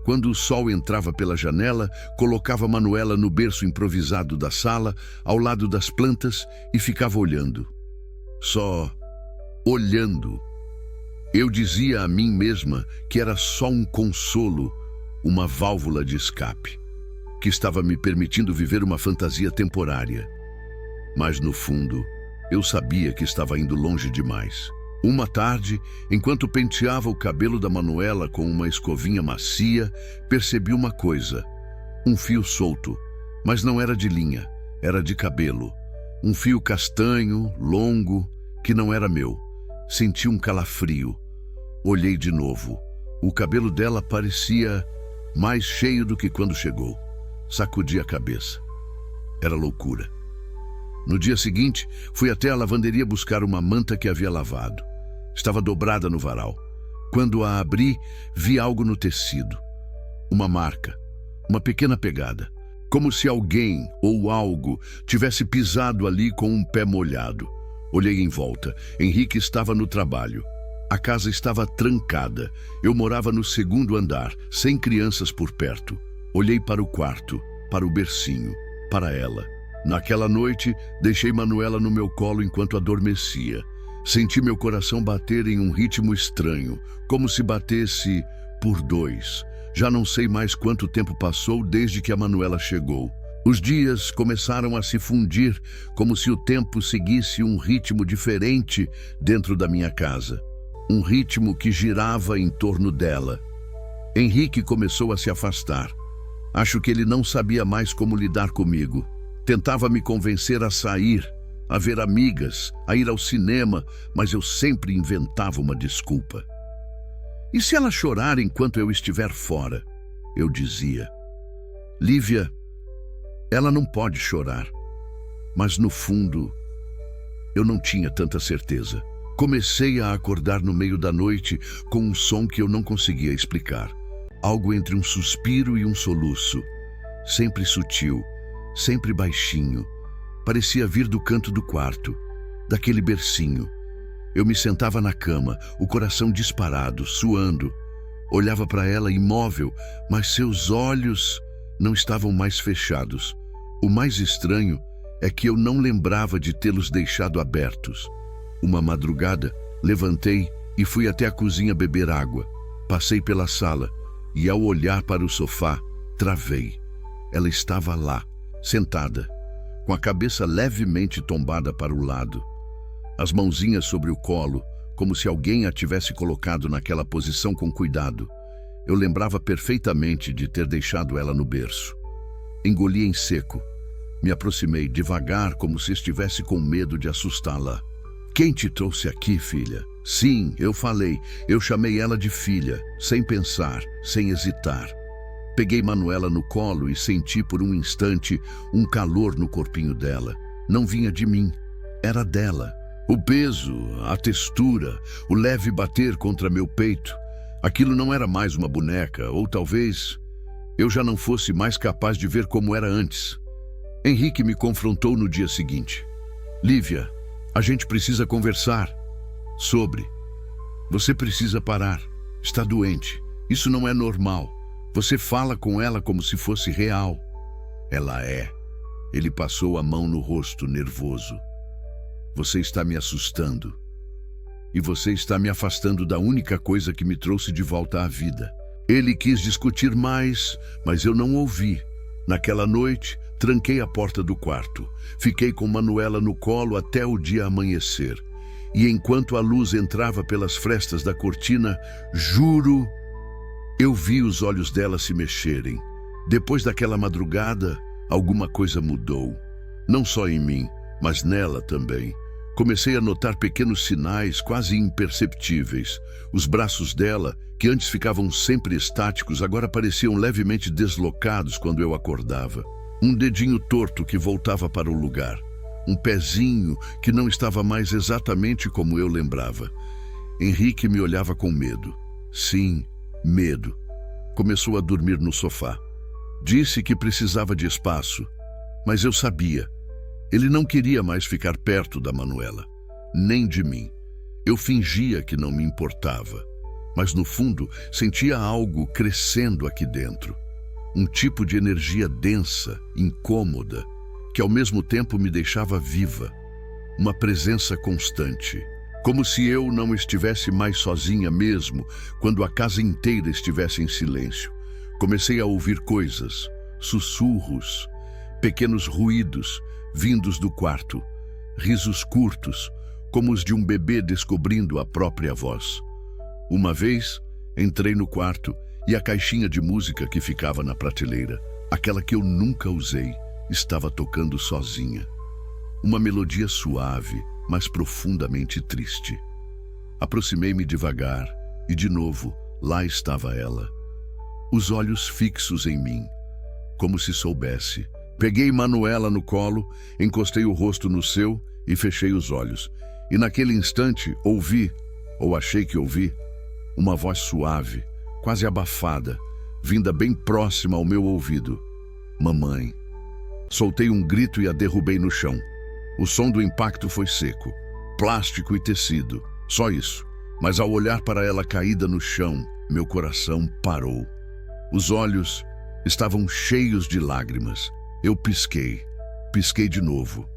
Quando o sol entrava pela janela, colocava Manuela no berço improvisado da sala, ao lado das plantas, e ficava olhando. Só olhando. Eu dizia a mim mesma que era só um consolo, uma válvula de escape, que estava me permitindo viver uma fantasia temporária. Mas no fundo, eu sabia que estava indo longe demais. Uma tarde, enquanto penteava o cabelo da Manuela com uma escovinha macia, percebi uma coisa. Um fio solto, mas não era de linha, era de cabelo. Um fio castanho, longo, que não era meu. Senti um calafrio. Olhei de novo. O cabelo dela parecia mais cheio do que quando chegou. Sacudi a cabeça. Era loucura. No dia seguinte, fui até a lavanderia buscar uma manta que havia lavado. Estava dobrada no varal. Quando a abri, vi algo no tecido. Uma marca, uma pequena pegada. Como se alguém ou algo tivesse pisado ali com um pé molhado. Olhei em volta. Henrique estava no trabalho. A casa estava trancada. Eu morava no segundo andar, sem crianças por perto. Olhei para o quarto, para o bercinho, para ela. Naquela noite, deixei Manuela no meu colo enquanto adormecia. Senti meu coração bater em um ritmo estranho, como se batesse por dois. Já não sei mais quanto tempo passou desde que a Manuela chegou. Os dias começaram a se fundir, como se o tempo seguisse um ritmo diferente dentro da minha casa. Um ritmo que girava em torno dela. Henrique começou a se afastar. Acho que ele não sabia mais como lidar comigo. Tentava me convencer a sair, a ver amigas, a ir ao cinema, mas eu sempre inventava uma desculpa. E se ela chorar enquanto eu estiver fora? Eu dizia. Lívia, ela não pode chorar. Mas no fundo, eu não tinha tanta certeza. Comecei a acordar no meio da noite com um som que eu não conseguia explicar. Algo entre um suspiro e um soluço. Sempre sutil, sempre baixinho. Parecia vir do canto do quarto, daquele bercinho. Eu me sentava na cama, o coração disparado, suando. Olhava para ela imóvel, mas seus olhos não estavam mais fechados. O mais estranho é que eu não lembrava de tê-los deixado abertos. Uma madrugada, levantei e fui até a cozinha beber água. Passei pela sala e, ao olhar para o sofá, travei. Ela estava lá, sentada, com a cabeça levemente tombada para o lado. As mãozinhas sobre o colo, como se alguém a tivesse colocado naquela posição com cuidado. Eu lembrava perfeitamente de ter deixado ela no berço. Engoli em seco. Me aproximei devagar, como se estivesse com medo de assustá-la. Quem te trouxe aqui, filha? Sim, eu falei. Eu chamei ela de filha, sem pensar, sem hesitar. Peguei Manuela no colo e senti por um instante um calor no corpinho dela. Não vinha de mim, era dela. O peso, a textura, o leve bater contra meu peito. Aquilo não era mais uma boneca, ou talvez eu já não fosse mais capaz de ver como era antes. Henrique me confrontou no dia seguinte. Lívia, a gente precisa conversar. Sobre. Você precisa parar. Está doente. Isso não é normal. Você fala com ela como se fosse real. Ela é. Ele passou a mão no rosto, nervoso. Você está me assustando. E você está me afastando da única coisa que me trouxe de volta à vida. Ele quis discutir mais, mas eu não ouvi. Naquela noite, tranquei a porta do quarto. Fiquei com Manuela no colo até o dia amanhecer. E enquanto a luz entrava pelas frestas da cortina, juro, eu vi os olhos dela se mexerem. Depois daquela madrugada, alguma coisa mudou. Não só em mim, mas nela também. Comecei a notar pequenos sinais quase imperceptíveis. Os braços dela, que antes ficavam sempre estáticos, agora pareciam levemente deslocados quando eu acordava. Um dedinho torto que voltava para o lugar. Um pezinho que não estava mais exatamente como eu lembrava. Henrique me olhava com medo. Sim, medo. Começou a dormir no sofá. Disse que precisava de espaço, mas eu sabia. Ele não queria mais ficar perto da Manuela, nem de mim. Eu fingia que não me importava, mas no fundo sentia algo crescendo aqui dentro. Um tipo de energia densa, incômoda, que ao mesmo tempo me deixava viva. Uma presença constante, como se eu não estivesse mais sozinha mesmo, quando a casa inteira estivesse em silêncio. Comecei a ouvir coisas, sussurros, pequenos ruídos, vindos do quarto, risos curtos, como os de um bebê descobrindo a própria voz. Uma vez, entrei no quarto e a caixinha de música que ficava na prateleira, aquela que eu nunca usei, estava tocando sozinha. Uma melodia suave, mas profundamente triste. Aproximei-me devagar e, de novo, lá estava ela. Os olhos fixos em mim, como se soubesse. Peguei Manuela no colo, encostei o rosto no seu e fechei os olhos. E naquele instante ouvi, ou achei que ouvi, uma voz suave, quase abafada, vinda bem próxima ao meu ouvido. Mamãe. Soltei um grito e a derrubei no chão. O som do impacto foi seco, plástico e tecido, só isso. Mas ao olhar para ela caída no chão, meu coração parou. Os olhos estavam cheios de lágrimas. Eu pisquei de novo,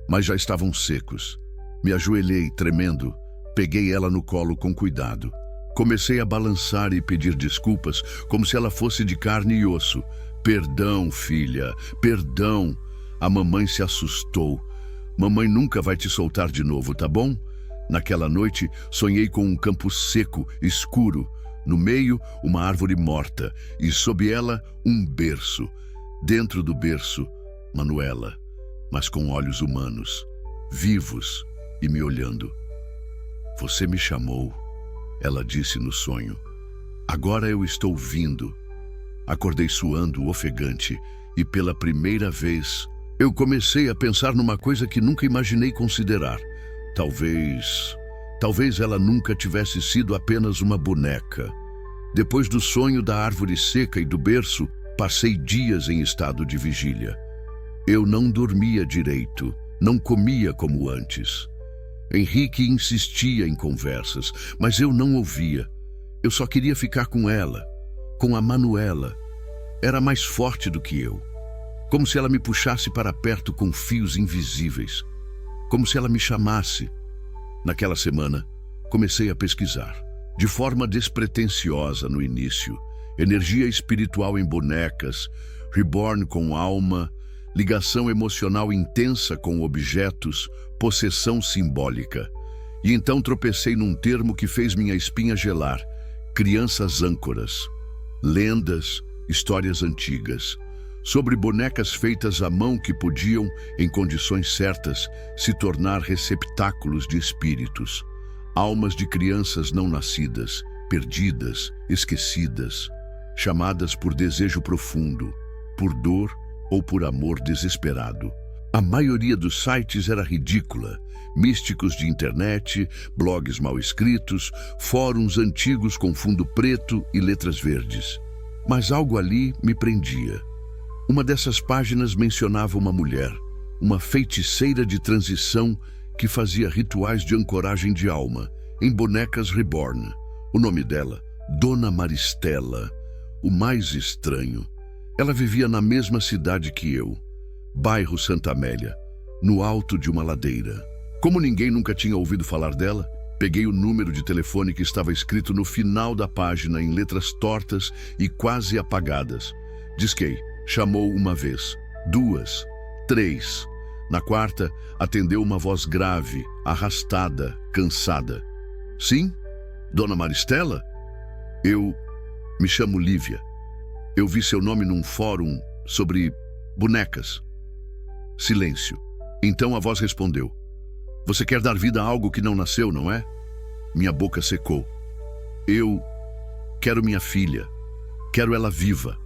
mas já estavam secos. Me ajoelhei, tremendo, peguei ela no colo com cuidado. Comecei a balançar e pedir desculpas, como se ela fosse de carne e osso. Perdão, filha, perdão. A mamãe se assustou. Mamãe nunca vai te soltar de novo, tá bom? Naquela noite, sonhei com um campo seco, escuro. No meio, uma árvore morta e sob ela, um berço. Dentro do berço, Manuela, mas com olhos humanos, vivos e me olhando. Você me chamou, ela disse no sonho. Agora eu estou vindo. Acordei suando, ofegante, e pela primeira vez eu comecei a pensar numa coisa que nunca imaginei considerar. Talvez ela nunca tivesse sido apenas uma boneca. Depois do sonho da árvore seca e do berço, passei dias em estado de vigília. Eu não dormia direito, não comia como antes. Henrique insistia em conversas, mas eu não ouvia. Eu só queria ficar com ela, com a Manuela. Era mais forte do que eu. Como se ela me puxasse para perto com fios invisíveis. Como se ela me chamasse. Naquela semana, comecei a pesquisar. De forma despretensiosa no início. Energia espiritual em bonecas, reborn com alma, ligação emocional intensa com objetos, possessão simbólica. E então tropecei num termo que fez minha espinha gelar: crianças âncoras, lendas, histórias antigas, sobre bonecas feitas à mão que podiam, em condições certas, se tornar receptáculos de espíritos, almas de crianças não nascidas, perdidas, esquecidas, chamadas por desejo profundo, por dor ou por amor desesperado. A maioria dos sites era ridícula. Místicos de internet, blogs mal escritos, fóruns antigos com fundo preto e letras verdes. Mas algo ali me prendia. Uma dessas páginas mencionava uma mulher, uma feiticeira de transição que fazia rituais de ancoragem de alma em bonecas reborn. O nome dela, Dona Maristela. O mais estranho, ela vivia na mesma cidade que eu, bairro Santa Amélia, no alto de uma ladeira. Como ninguém nunca tinha ouvido falar dela, peguei o número de telefone que estava escrito no final da página em letras tortas e quase apagadas. Disquei. Chamou uma vez, duas, três. Na quarta, atendeu uma voz grave, arrastada, cansada. Sim? Dona Maristela? Eu me chamo Lívia. Eu vi seu nome num fórum sobre bonecas. Silêncio. Então a voz respondeu. Você quer dar vida a algo que não nasceu, não é? Minha boca secou. Eu quero minha filha. Quero ela viva.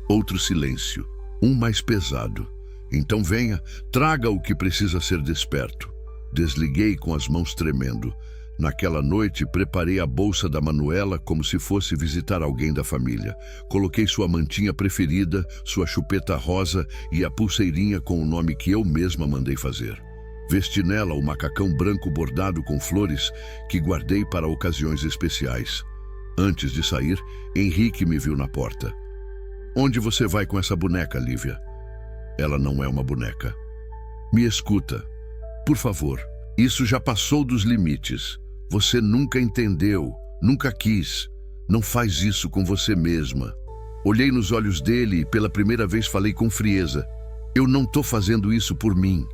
Outro silêncio. Um mais pesado. Então venha, traga o que precisa ser desperto. Desliguei com as mãos tremendo. Naquela noite, preparei a bolsa da Manuela como se fosse visitar alguém da família. Coloquei sua mantinha preferida, sua chupeta rosa e a pulseirinha com o nome que eu mesma mandei fazer. Vesti nela o macacão branco bordado com flores que guardei para ocasiões especiais. Antes de sair, Henrique me viu na porta. Onde você vai com essa boneca, Lívia? Ela não é uma boneca. Me escuta. Por favor, isso já passou dos limites. Você nunca entendeu, nunca quis. Não faz isso com você mesma. Olhei nos olhos dele e pela primeira vez falei com frieza. Eu não tô fazendo isso por mim.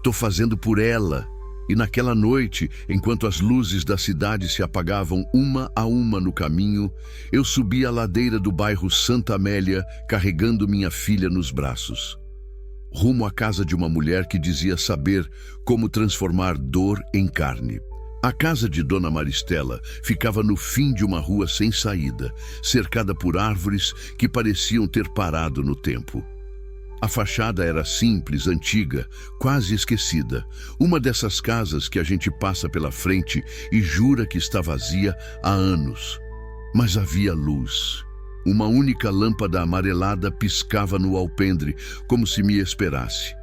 Tô fazendo por ela. E naquela noite, enquanto as luzes da cidade se apagavam uma a uma no caminho, eu subi a ladeira do bairro Santa Amélia, carregando minha filha nos braços. Rumo à casa de uma mulher que dizia saber como transformar dor em carne. A casa de Dona Maristela ficava no fim de uma rua sem saída, cercada por árvores que pareciam ter parado no tempo. A fachada era simples, antiga, quase esquecida. Uma dessas casas que a gente passa pela frente e jura que está vazia há anos. Mas havia luz. Uma única lâmpada amarelada piscava no alpendre, como se me esperasse.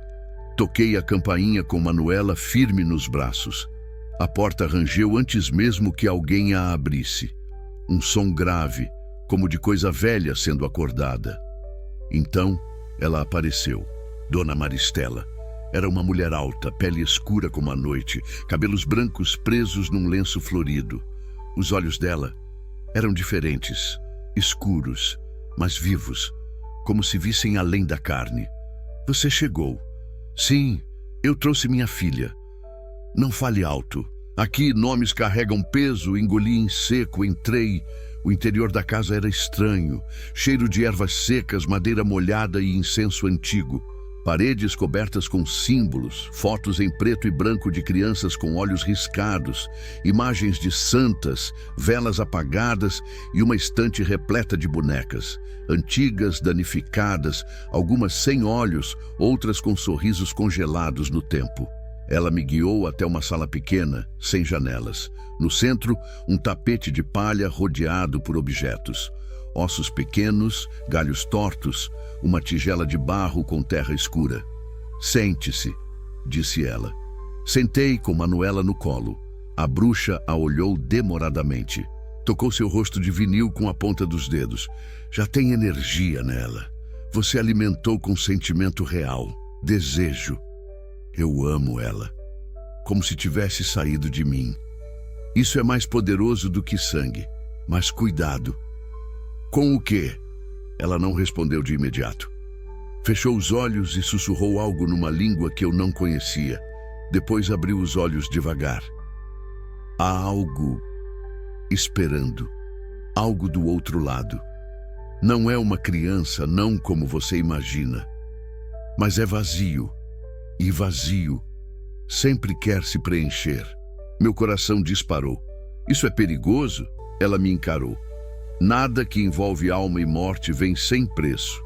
Toquei a campainha com Manuela firme nos braços. A porta rangeu antes mesmo que alguém a abrisse. Um som grave, como de coisa velha sendo acordada. Então, ela apareceu. Dona Maristela. Era uma mulher alta, pele escura como a noite, cabelos brancos presos num lenço florido. Os olhos dela eram diferentes, escuros, mas vivos, como se vissem além da carne. Você chegou. Sim, eu trouxe minha filha. Não fale alto. Aqui nomes carregam peso, engoli em seco, entrei. O interior da casa era estranho, cheiro de ervas secas, madeira molhada e incenso antigo. Paredes cobertas com símbolos, fotos em preto e branco de crianças com olhos riscados, imagens de santas, velas apagadas e uma estante repleta de bonecas, antigas, danificadas, algumas sem olhos, outras com sorrisos congelados no tempo. Ela me guiou até uma sala pequena, sem janelas. No centro, um tapete de palha rodeado por objetos. Ossos pequenos, galhos tortos, uma tigela de barro com terra escura. Sente-se, disse ela. Sentei com Manuela no colo. A bruxa a olhou demoradamente. Tocou seu rosto de vinil com a ponta dos dedos. Já tem energia nela. Você alimentou com sentimento real, desejo. Eu amo ela, como se tivesse saído de mim. Isso é mais poderoso do que sangue, mas cuidado. Com o quê? Ela não respondeu de imediato. Fechou os olhos e sussurrou algo numa língua que eu não conhecia. Depois abriu os olhos devagar. Há algo esperando, algo do outro lado. Não é uma criança, não como você imagina, mas é vazio. E vazio sempre quer se preencher. Meu coração disparou. Isso é perigoso? Ela me encarou. Nada que envolve alma e morte vem sem preço.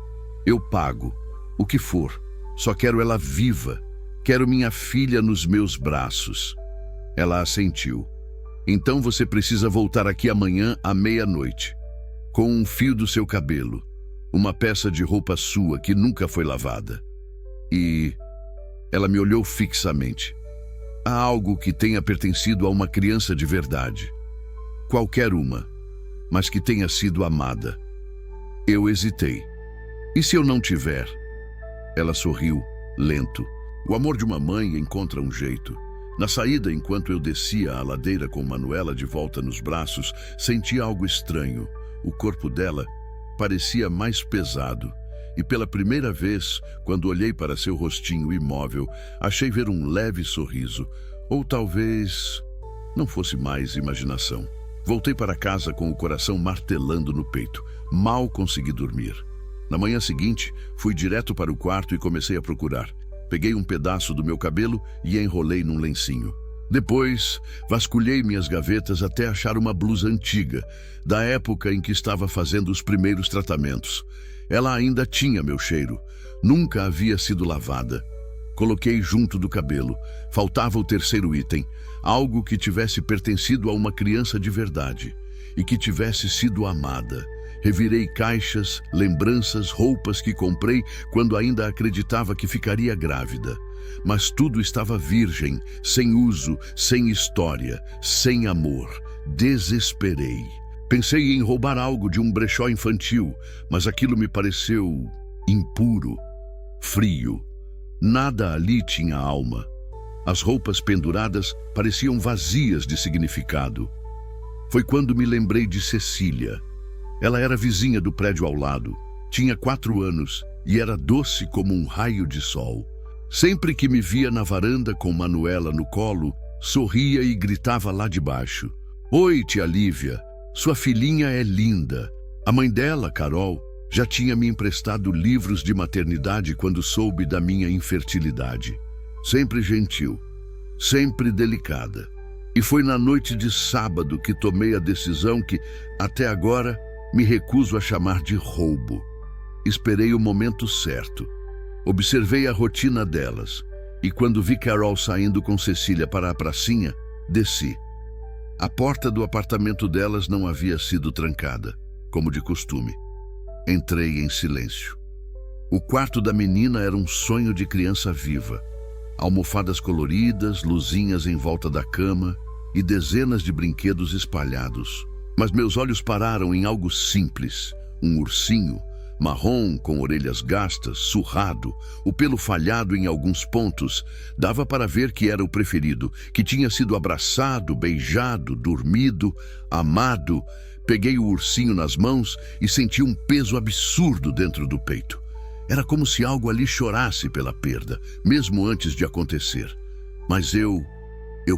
Eu pago, o que for. Só quero ela viva. Quero minha filha nos meus braços. Ela assentiu. Então você precisa voltar aqui amanhã à meia-noite. com um fio do seu cabelo, uma peça de roupa sua que nunca foi lavada. E ela me olhou fixamente. Há algo que tenha pertencido a uma criança de verdade. Qualquer uma, mas que tenha sido amada. Eu hesitei. E se eu não tiver? Ela sorriu, lento. O amor de uma mãe encontra um jeito. Na saída, enquanto eu descia a ladeira com Manuela de volta nos braços, senti algo estranho. O corpo dela parecia mais pesado. E pela primeira vez, quando olhei para seu rostinho imóvel, achei ver um leve sorriso. Ou talvez não fosse mais imaginação. Voltei para casa com o coração martelando no peito. Mal consegui dormir. Na manhã seguinte, fui direto para o quarto e comecei a procurar. Peguei um pedaço do meu cabelo e enrolei num lencinho. Depois, vasculhei minhas gavetas até achar uma blusa antiga, da época em que estava fazendo os primeiros tratamentos. Ela ainda tinha meu cheiro. Nunca havia sido lavada. Coloquei junto do cabelo. Faltava o terceiro item, algo que tivesse pertencido a uma criança de verdade e que tivesse sido amada. Revirei caixas, lembranças, roupas que comprei quando ainda acreditava que ficaria grávida. Mas tudo estava virgem, sem uso, sem história, sem amor. Desesperei. Pensei em roubar algo de um brechó infantil, mas aquilo me pareceu impuro, frio. Nada ali tinha alma. As roupas penduradas pareciam vazias de significado. Foi quando me lembrei de Cecília. Ela era vizinha do prédio ao lado, tinha 4 anos e era doce como um raio de sol. Sempre que me via na varanda com Manuela no colo, sorria e gritava lá de baixo: "Oi, tia Lívia, sua filhinha é linda." A mãe dela, Carol, já tinha me emprestado livros de maternidade quando soube da minha infertilidade. Sempre gentil, sempre delicada. E foi na noite de sábado que tomei a decisão que, até agora, me recuso a chamar de roubo. Esperei o momento certo. Observei a rotina delas. E quando vi Carol saindo com Cecília para a pracinha, desci. A porta do apartamento delas não havia sido trancada, como de costume. Entrei em silêncio. O quarto da menina era um sonho de criança viva. Almofadas coloridas, luzinhas em volta da cama e dezenas de brinquedos espalhados. Mas meus olhos pararam em algo simples. Um ursinho, marrom com orelhas gastas, surrado, o pelo falhado em alguns pontos. Dava para ver que era o preferido, que tinha sido abraçado, beijado, dormido, amado. Peguei o ursinho nas mãos e senti um peso absurdo dentro do peito. Era como se algo ali chorasse pela perda, mesmo antes de acontecer. Mas eu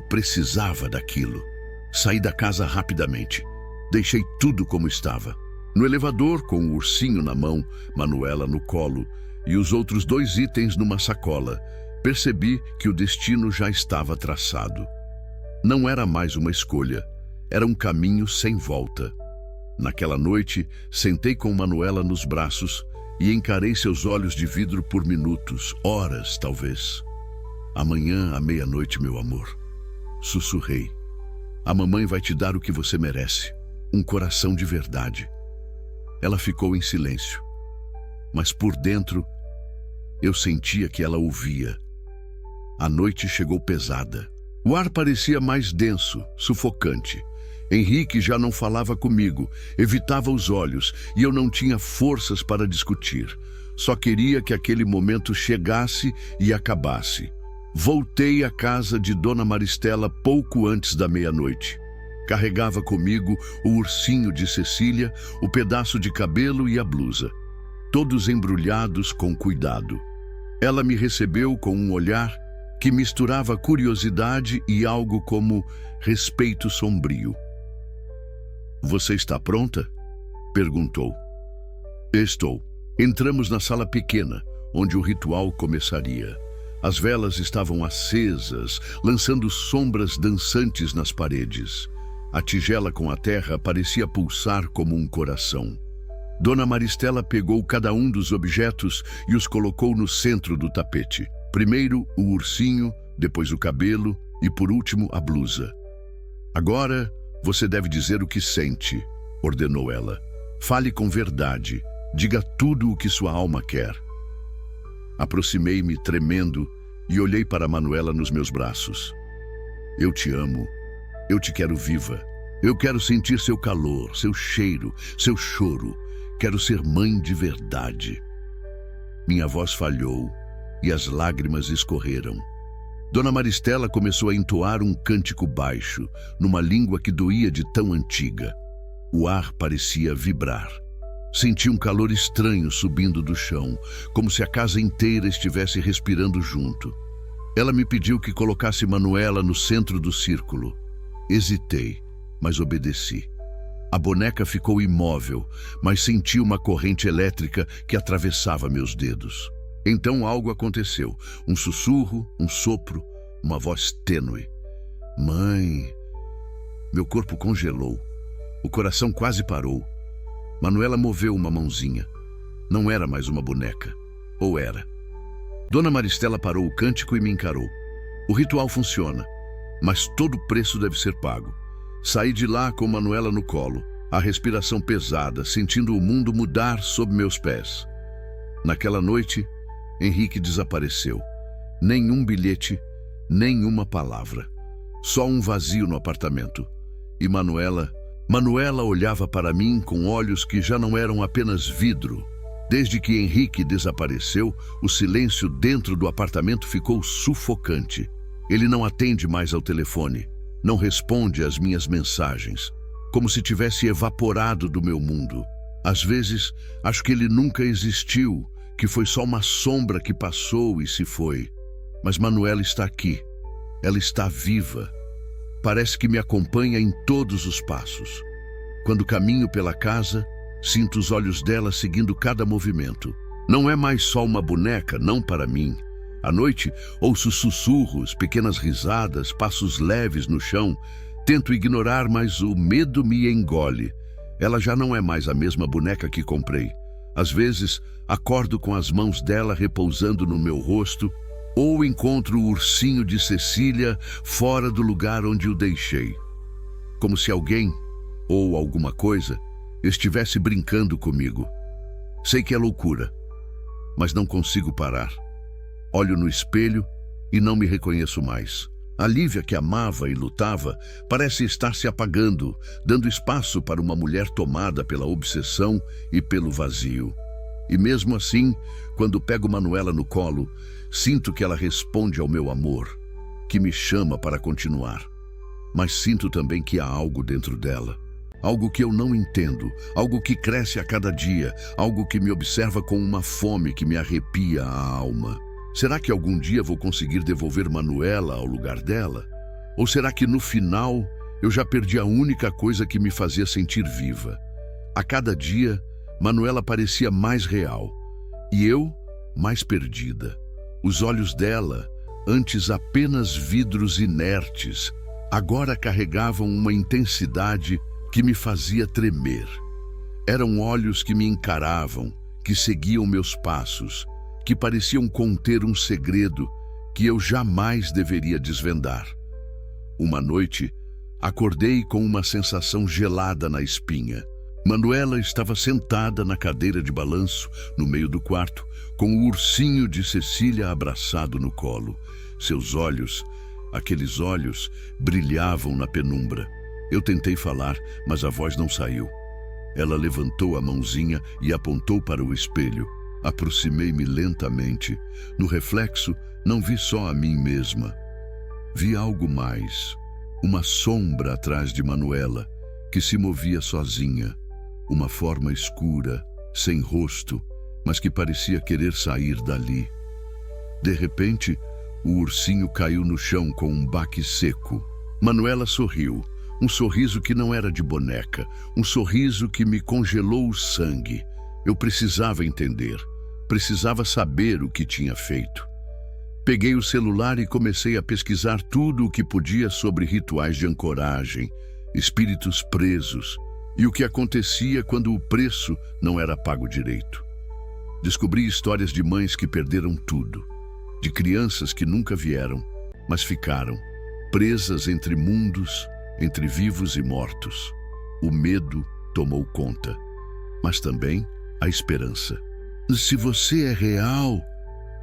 precisava daquilo. Saí da casa rapidamente. Deixei tudo como estava. No elevador, com o ursinho na mão, Manuela no colo e os outros 2 itens numa sacola, percebi que o destino já estava traçado. Não era mais uma escolha, era um caminho sem volta. Naquela noite, sentei com Manuela nos braços e encarei seus olhos de vidro por minutos, horas talvez. "Amanhã à meia-noite, meu amor", sussurrei. "A mamãe vai te dar o que você merece. Um coração de verdade." Ela ficou em silêncio, mas por dentro eu sentia que ela ouvia. A noite chegou pesada. O ar parecia mais denso, sufocante. Henrique já não falava comigo, evitava os olhos e eu não tinha forças para discutir. Só queria que aquele momento chegasse e acabasse. Voltei à casa de Dona Maristela pouco antes da meia-noite. Carregava comigo o ursinho de Cecília, o pedaço de cabelo e a blusa, todos embrulhados com cuidado. Ela me recebeu com um olhar que misturava curiosidade e algo como respeito sombrio. "Você está pronta?" perguntou. "Estou." Entramos na sala pequena, onde o ritual começaria. As velas estavam acesas, lançando sombras dançantes nas paredes. A tigela com a terra parecia pulsar como um coração. Dona Maristela pegou cada um dos objetos e os colocou no centro do tapete. Primeiro o ursinho, depois o cabelo e por último a blusa. "Agora você deve dizer o que sente", ordenou ela. Fale com verdade. Diga tudo o que sua alma quer. Aproximei-me, tremendo, e olhei para Manuela nos meus braços. Eu te amo. Eu te quero viva. Eu quero sentir seu calor, seu cheiro, seu choro. Quero ser mãe de verdade. Minha voz falhou e as lágrimas escorreram. Dona Maristela começou a entoar um cântico baixo, numa língua que doía de tão antiga. O ar parecia vibrar. Senti um calor estranho subindo do chão, como se a casa inteira estivesse respirando junto. Ela me pediu que colocasse Manuela no centro do círculo. Hesitei, mas obedeci. A boneca ficou imóvel, mas senti uma corrente elétrica que atravessava meus dedos. Então algo aconteceu. Um sussurro, um sopro, uma voz tênue. Mãe... Meu corpo congelou. O coração quase parou. Manuela moveu uma mãozinha. Não era mais uma boneca. Ou era? Dona Maristela parou o cântico e me encarou. O ritual funciona, mas todo preço deve ser pago. Saí de lá com Manuela no colo, a respiração pesada, sentindo o mundo mudar sob meus pés. Naquela noite, Henrique desapareceu. Nenhum bilhete, nenhuma palavra. Só um vazio no apartamento. E Manuela olhava para mim com olhos que já não eram apenas vidro. Desde que Henrique desapareceu, o silêncio dentro do apartamento ficou sufocante. Ele não atende mais ao telefone, não responde às minhas mensagens, como se tivesse evaporado do meu mundo. Às vezes, acho que ele nunca existiu, que foi só uma sombra que passou e se foi. Mas Manuela está aqui. Ela está viva. Parece que me acompanha em todos os passos. Quando caminho pela casa, sinto os olhos dela seguindo cada movimento. Não é mais só uma boneca, não para mim. À noite, ouço sussurros, pequenas risadas, passos leves no chão. Tento ignorar, mas o medo me engole. Ela já não é mais a mesma boneca que comprei. Às vezes, acordo com as mãos dela repousando no meu rosto, ou encontro o ursinho de Cecília fora do lugar onde o deixei. Como se alguém, ou alguma coisa, estivesse brincando comigo. Sei que é loucura, mas não consigo parar. Olho no espelho e não me reconheço mais. A Lívia que amava e lutava parece estar se apagando, dando espaço para uma mulher tomada pela obsessão e pelo vazio. E mesmo assim, quando pego Manuela no colo, sinto que ela responde ao meu amor, que me chama para continuar. Mas sinto também que há algo dentro dela. Algo que eu não entendo, algo que cresce a cada dia, algo que me observa com uma fome que me arrepia a alma. Será que algum dia vou conseguir devolver Manuela ao lugar dela? Ou será que no final eu já perdi a única coisa que me fazia sentir viva? A cada dia, Manuela parecia mais real e eu mais perdida. Os olhos dela, antes apenas vidros inertes, agora carregavam uma intensidade que me fazia tremer. Eram olhos que me encaravam, que seguiam meus passos, que pareciam conter um segredo que eu jamais deveria desvendar. Uma noite, acordei com uma sensação gelada na espinha. Manuela estava sentada na cadeira de balanço, no meio do quarto, com o ursinho de Cecília abraçado no colo. Seus olhos, aqueles olhos, brilhavam na penumbra. Eu tentei falar, mas a voz não saiu. Ela levantou a mãozinha e apontou para o espelho. Aproximei-me lentamente. No reflexo, não vi só a mim mesma. Vi algo mais. Uma sombra atrás de Manuela, que se movia sozinha. Uma forma escura, sem rosto, mas que parecia querer sair dali. De repente, o ursinho caiu no chão com um baque seco. Manuela sorriu. Um sorriso que não era de boneca, um sorriso que me congelou o sangue. Eu precisava entender, precisava saber o que tinha feito. Peguei o celular e comecei a pesquisar tudo o que podia sobre rituais de ancoragem, espíritos presos e o que acontecia quando o preço não era pago direito. Descobri histórias de mães que perderam tudo, de crianças que nunca vieram, mas ficaram, presas entre mundos, entre vivos e mortos. O medo tomou conta. mas também a esperança. Se você é real,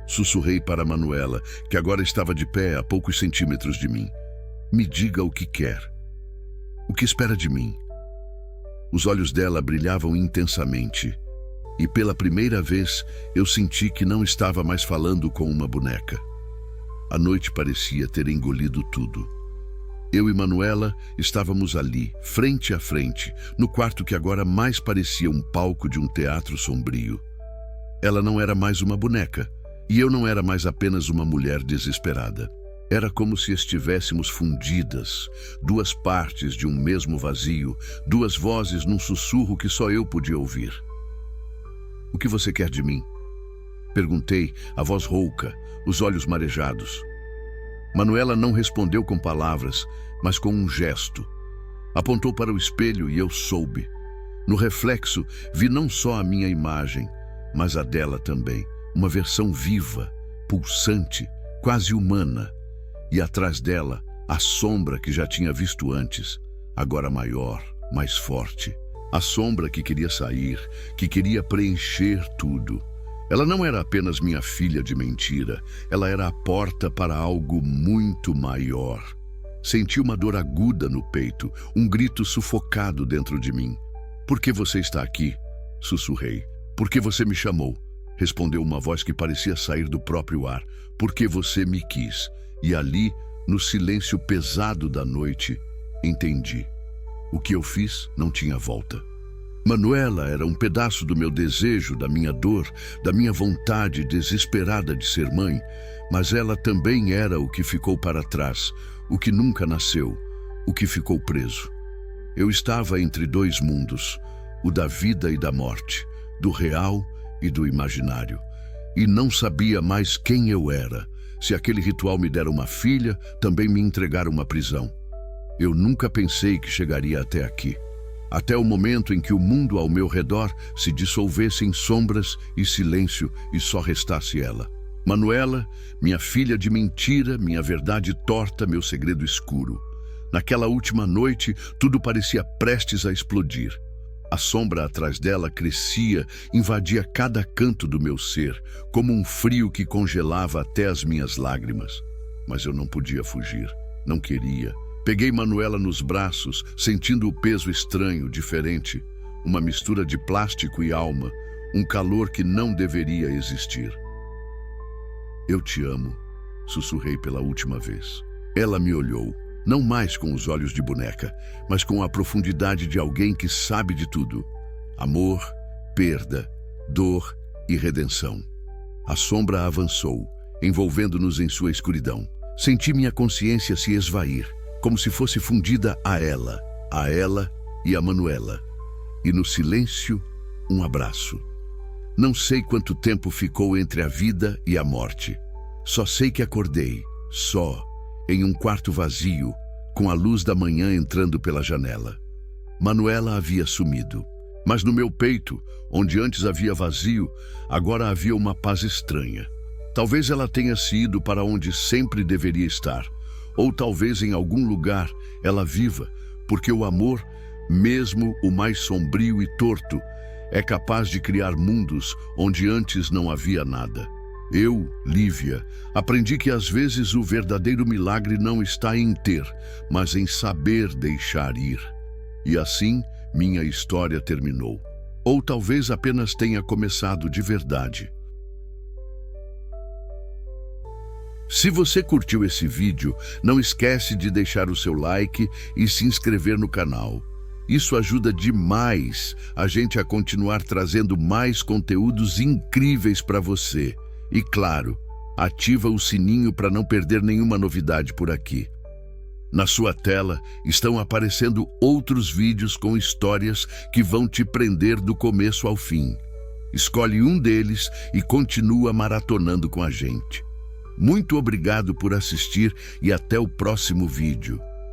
sussurrei para Manuela, que agora estava de pé a poucos centímetros de mim. Me diga o que quer. O que espera de mim? Os olhos dela brilhavam intensamente, e pela primeira vez eu senti que não estava mais falando com uma boneca. A noite parecia ter engolido tudo. Eu e Manuela estávamos ali, frente a frente, no quarto que agora mais parecia um palco de um teatro sombrio. Ela não era mais uma boneca, e eu não era mais apenas uma mulher desesperada. Era como se estivéssemos fundidas, duas partes de um mesmo vazio, duas vozes num sussurro que só eu podia ouvir. O que você quer de mim? Perguntei, a voz rouca, os olhos marejados. Manuela não respondeu com palavras, mas com um gesto. Apontou para o espelho e eu soube. No reflexo, vi não só a minha imagem, mas a dela também. Uma versão viva, pulsante, quase humana. E atrás dela, a sombra que já tinha visto antes, agora maior, mais forte. A sombra que queria sair, que queria preencher tudo. Ela não era apenas minha filha de mentira, ela era a porta para algo muito maior. Senti uma dor aguda no peito, um grito sufocado dentro de mim. Por que você está aqui? Sussurrei. Por que você me chamou? Respondeu uma voz que parecia sair do próprio ar. Por que você me quis? E ali, no silêncio pesado da noite, entendi. O que eu fiz não tinha volta. Manuela era um pedaço do meu desejo, da minha dor, da minha vontade desesperada de ser mãe, mas ela também era o que ficou para trás, o que nunca nasceu, o que ficou preso. Eu estava entre dois mundos, o da vida e da morte, do real e do imaginário, e não sabia mais quem eu era. Se aquele ritual me dera uma filha, também me entregara uma prisão. Eu nunca pensei que chegaria até aqui. Até o momento em que o mundo ao meu redor se dissolvesse em sombras e silêncio e só restasse ela. Manuela, minha filha de mentira, minha verdade torta, meu segredo escuro. Naquela última noite, tudo parecia prestes a explodir. A sombra atrás dela crescia, invadia cada canto do meu ser, como um frio que congelava até as minhas lágrimas. Mas eu não podia fugir, não queria. Peguei Manuela nos braços, sentindo o peso estranho, diferente, uma mistura de plástico e alma, um calor que não deveria existir. Eu te amo, sussurrei pela última vez. Ela me olhou. Não mais com os olhos de boneca, mas com a profundidade de alguém que sabe de tudo. Amor, perda, dor e redenção. A sombra avançou, envolvendo-nos em sua escuridão. Senti minha consciência se esvair, como se fosse fundida a ela e a Manuela. E no silêncio, um abraço. Não sei quanto tempo ficou entre a vida e a morte. Só sei que acordei, só, em um quarto vazio, com a luz da manhã entrando pela janela. Manuela havia sumido, mas no meu peito, onde antes havia vazio, agora havia uma paz estranha. Talvez ela tenha se ido para onde sempre deveria estar, ou talvez em algum lugar ela viva, porque o amor, mesmo o mais sombrio e torto, é capaz de criar mundos onde antes não havia nada. Eu, Lívia, aprendi que às vezes o verdadeiro milagre não está em ter, mas em saber deixar ir. E assim, minha história terminou. Ou talvez apenas tenha começado de verdade. Se você curtiu esse vídeo, não esquece de deixar o seu like e se inscrever no canal. Isso ajuda demais a gente a continuar trazendo mais conteúdos incríveis para você. E claro, ativa o sininho para não perder nenhuma novidade por aqui. Na sua tela estão aparecendo outros vídeos com histórias que vão te prender do começo ao fim. Escolhe um deles e continua maratonando com a gente. Muito obrigado por assistir e até o próximo vídeo.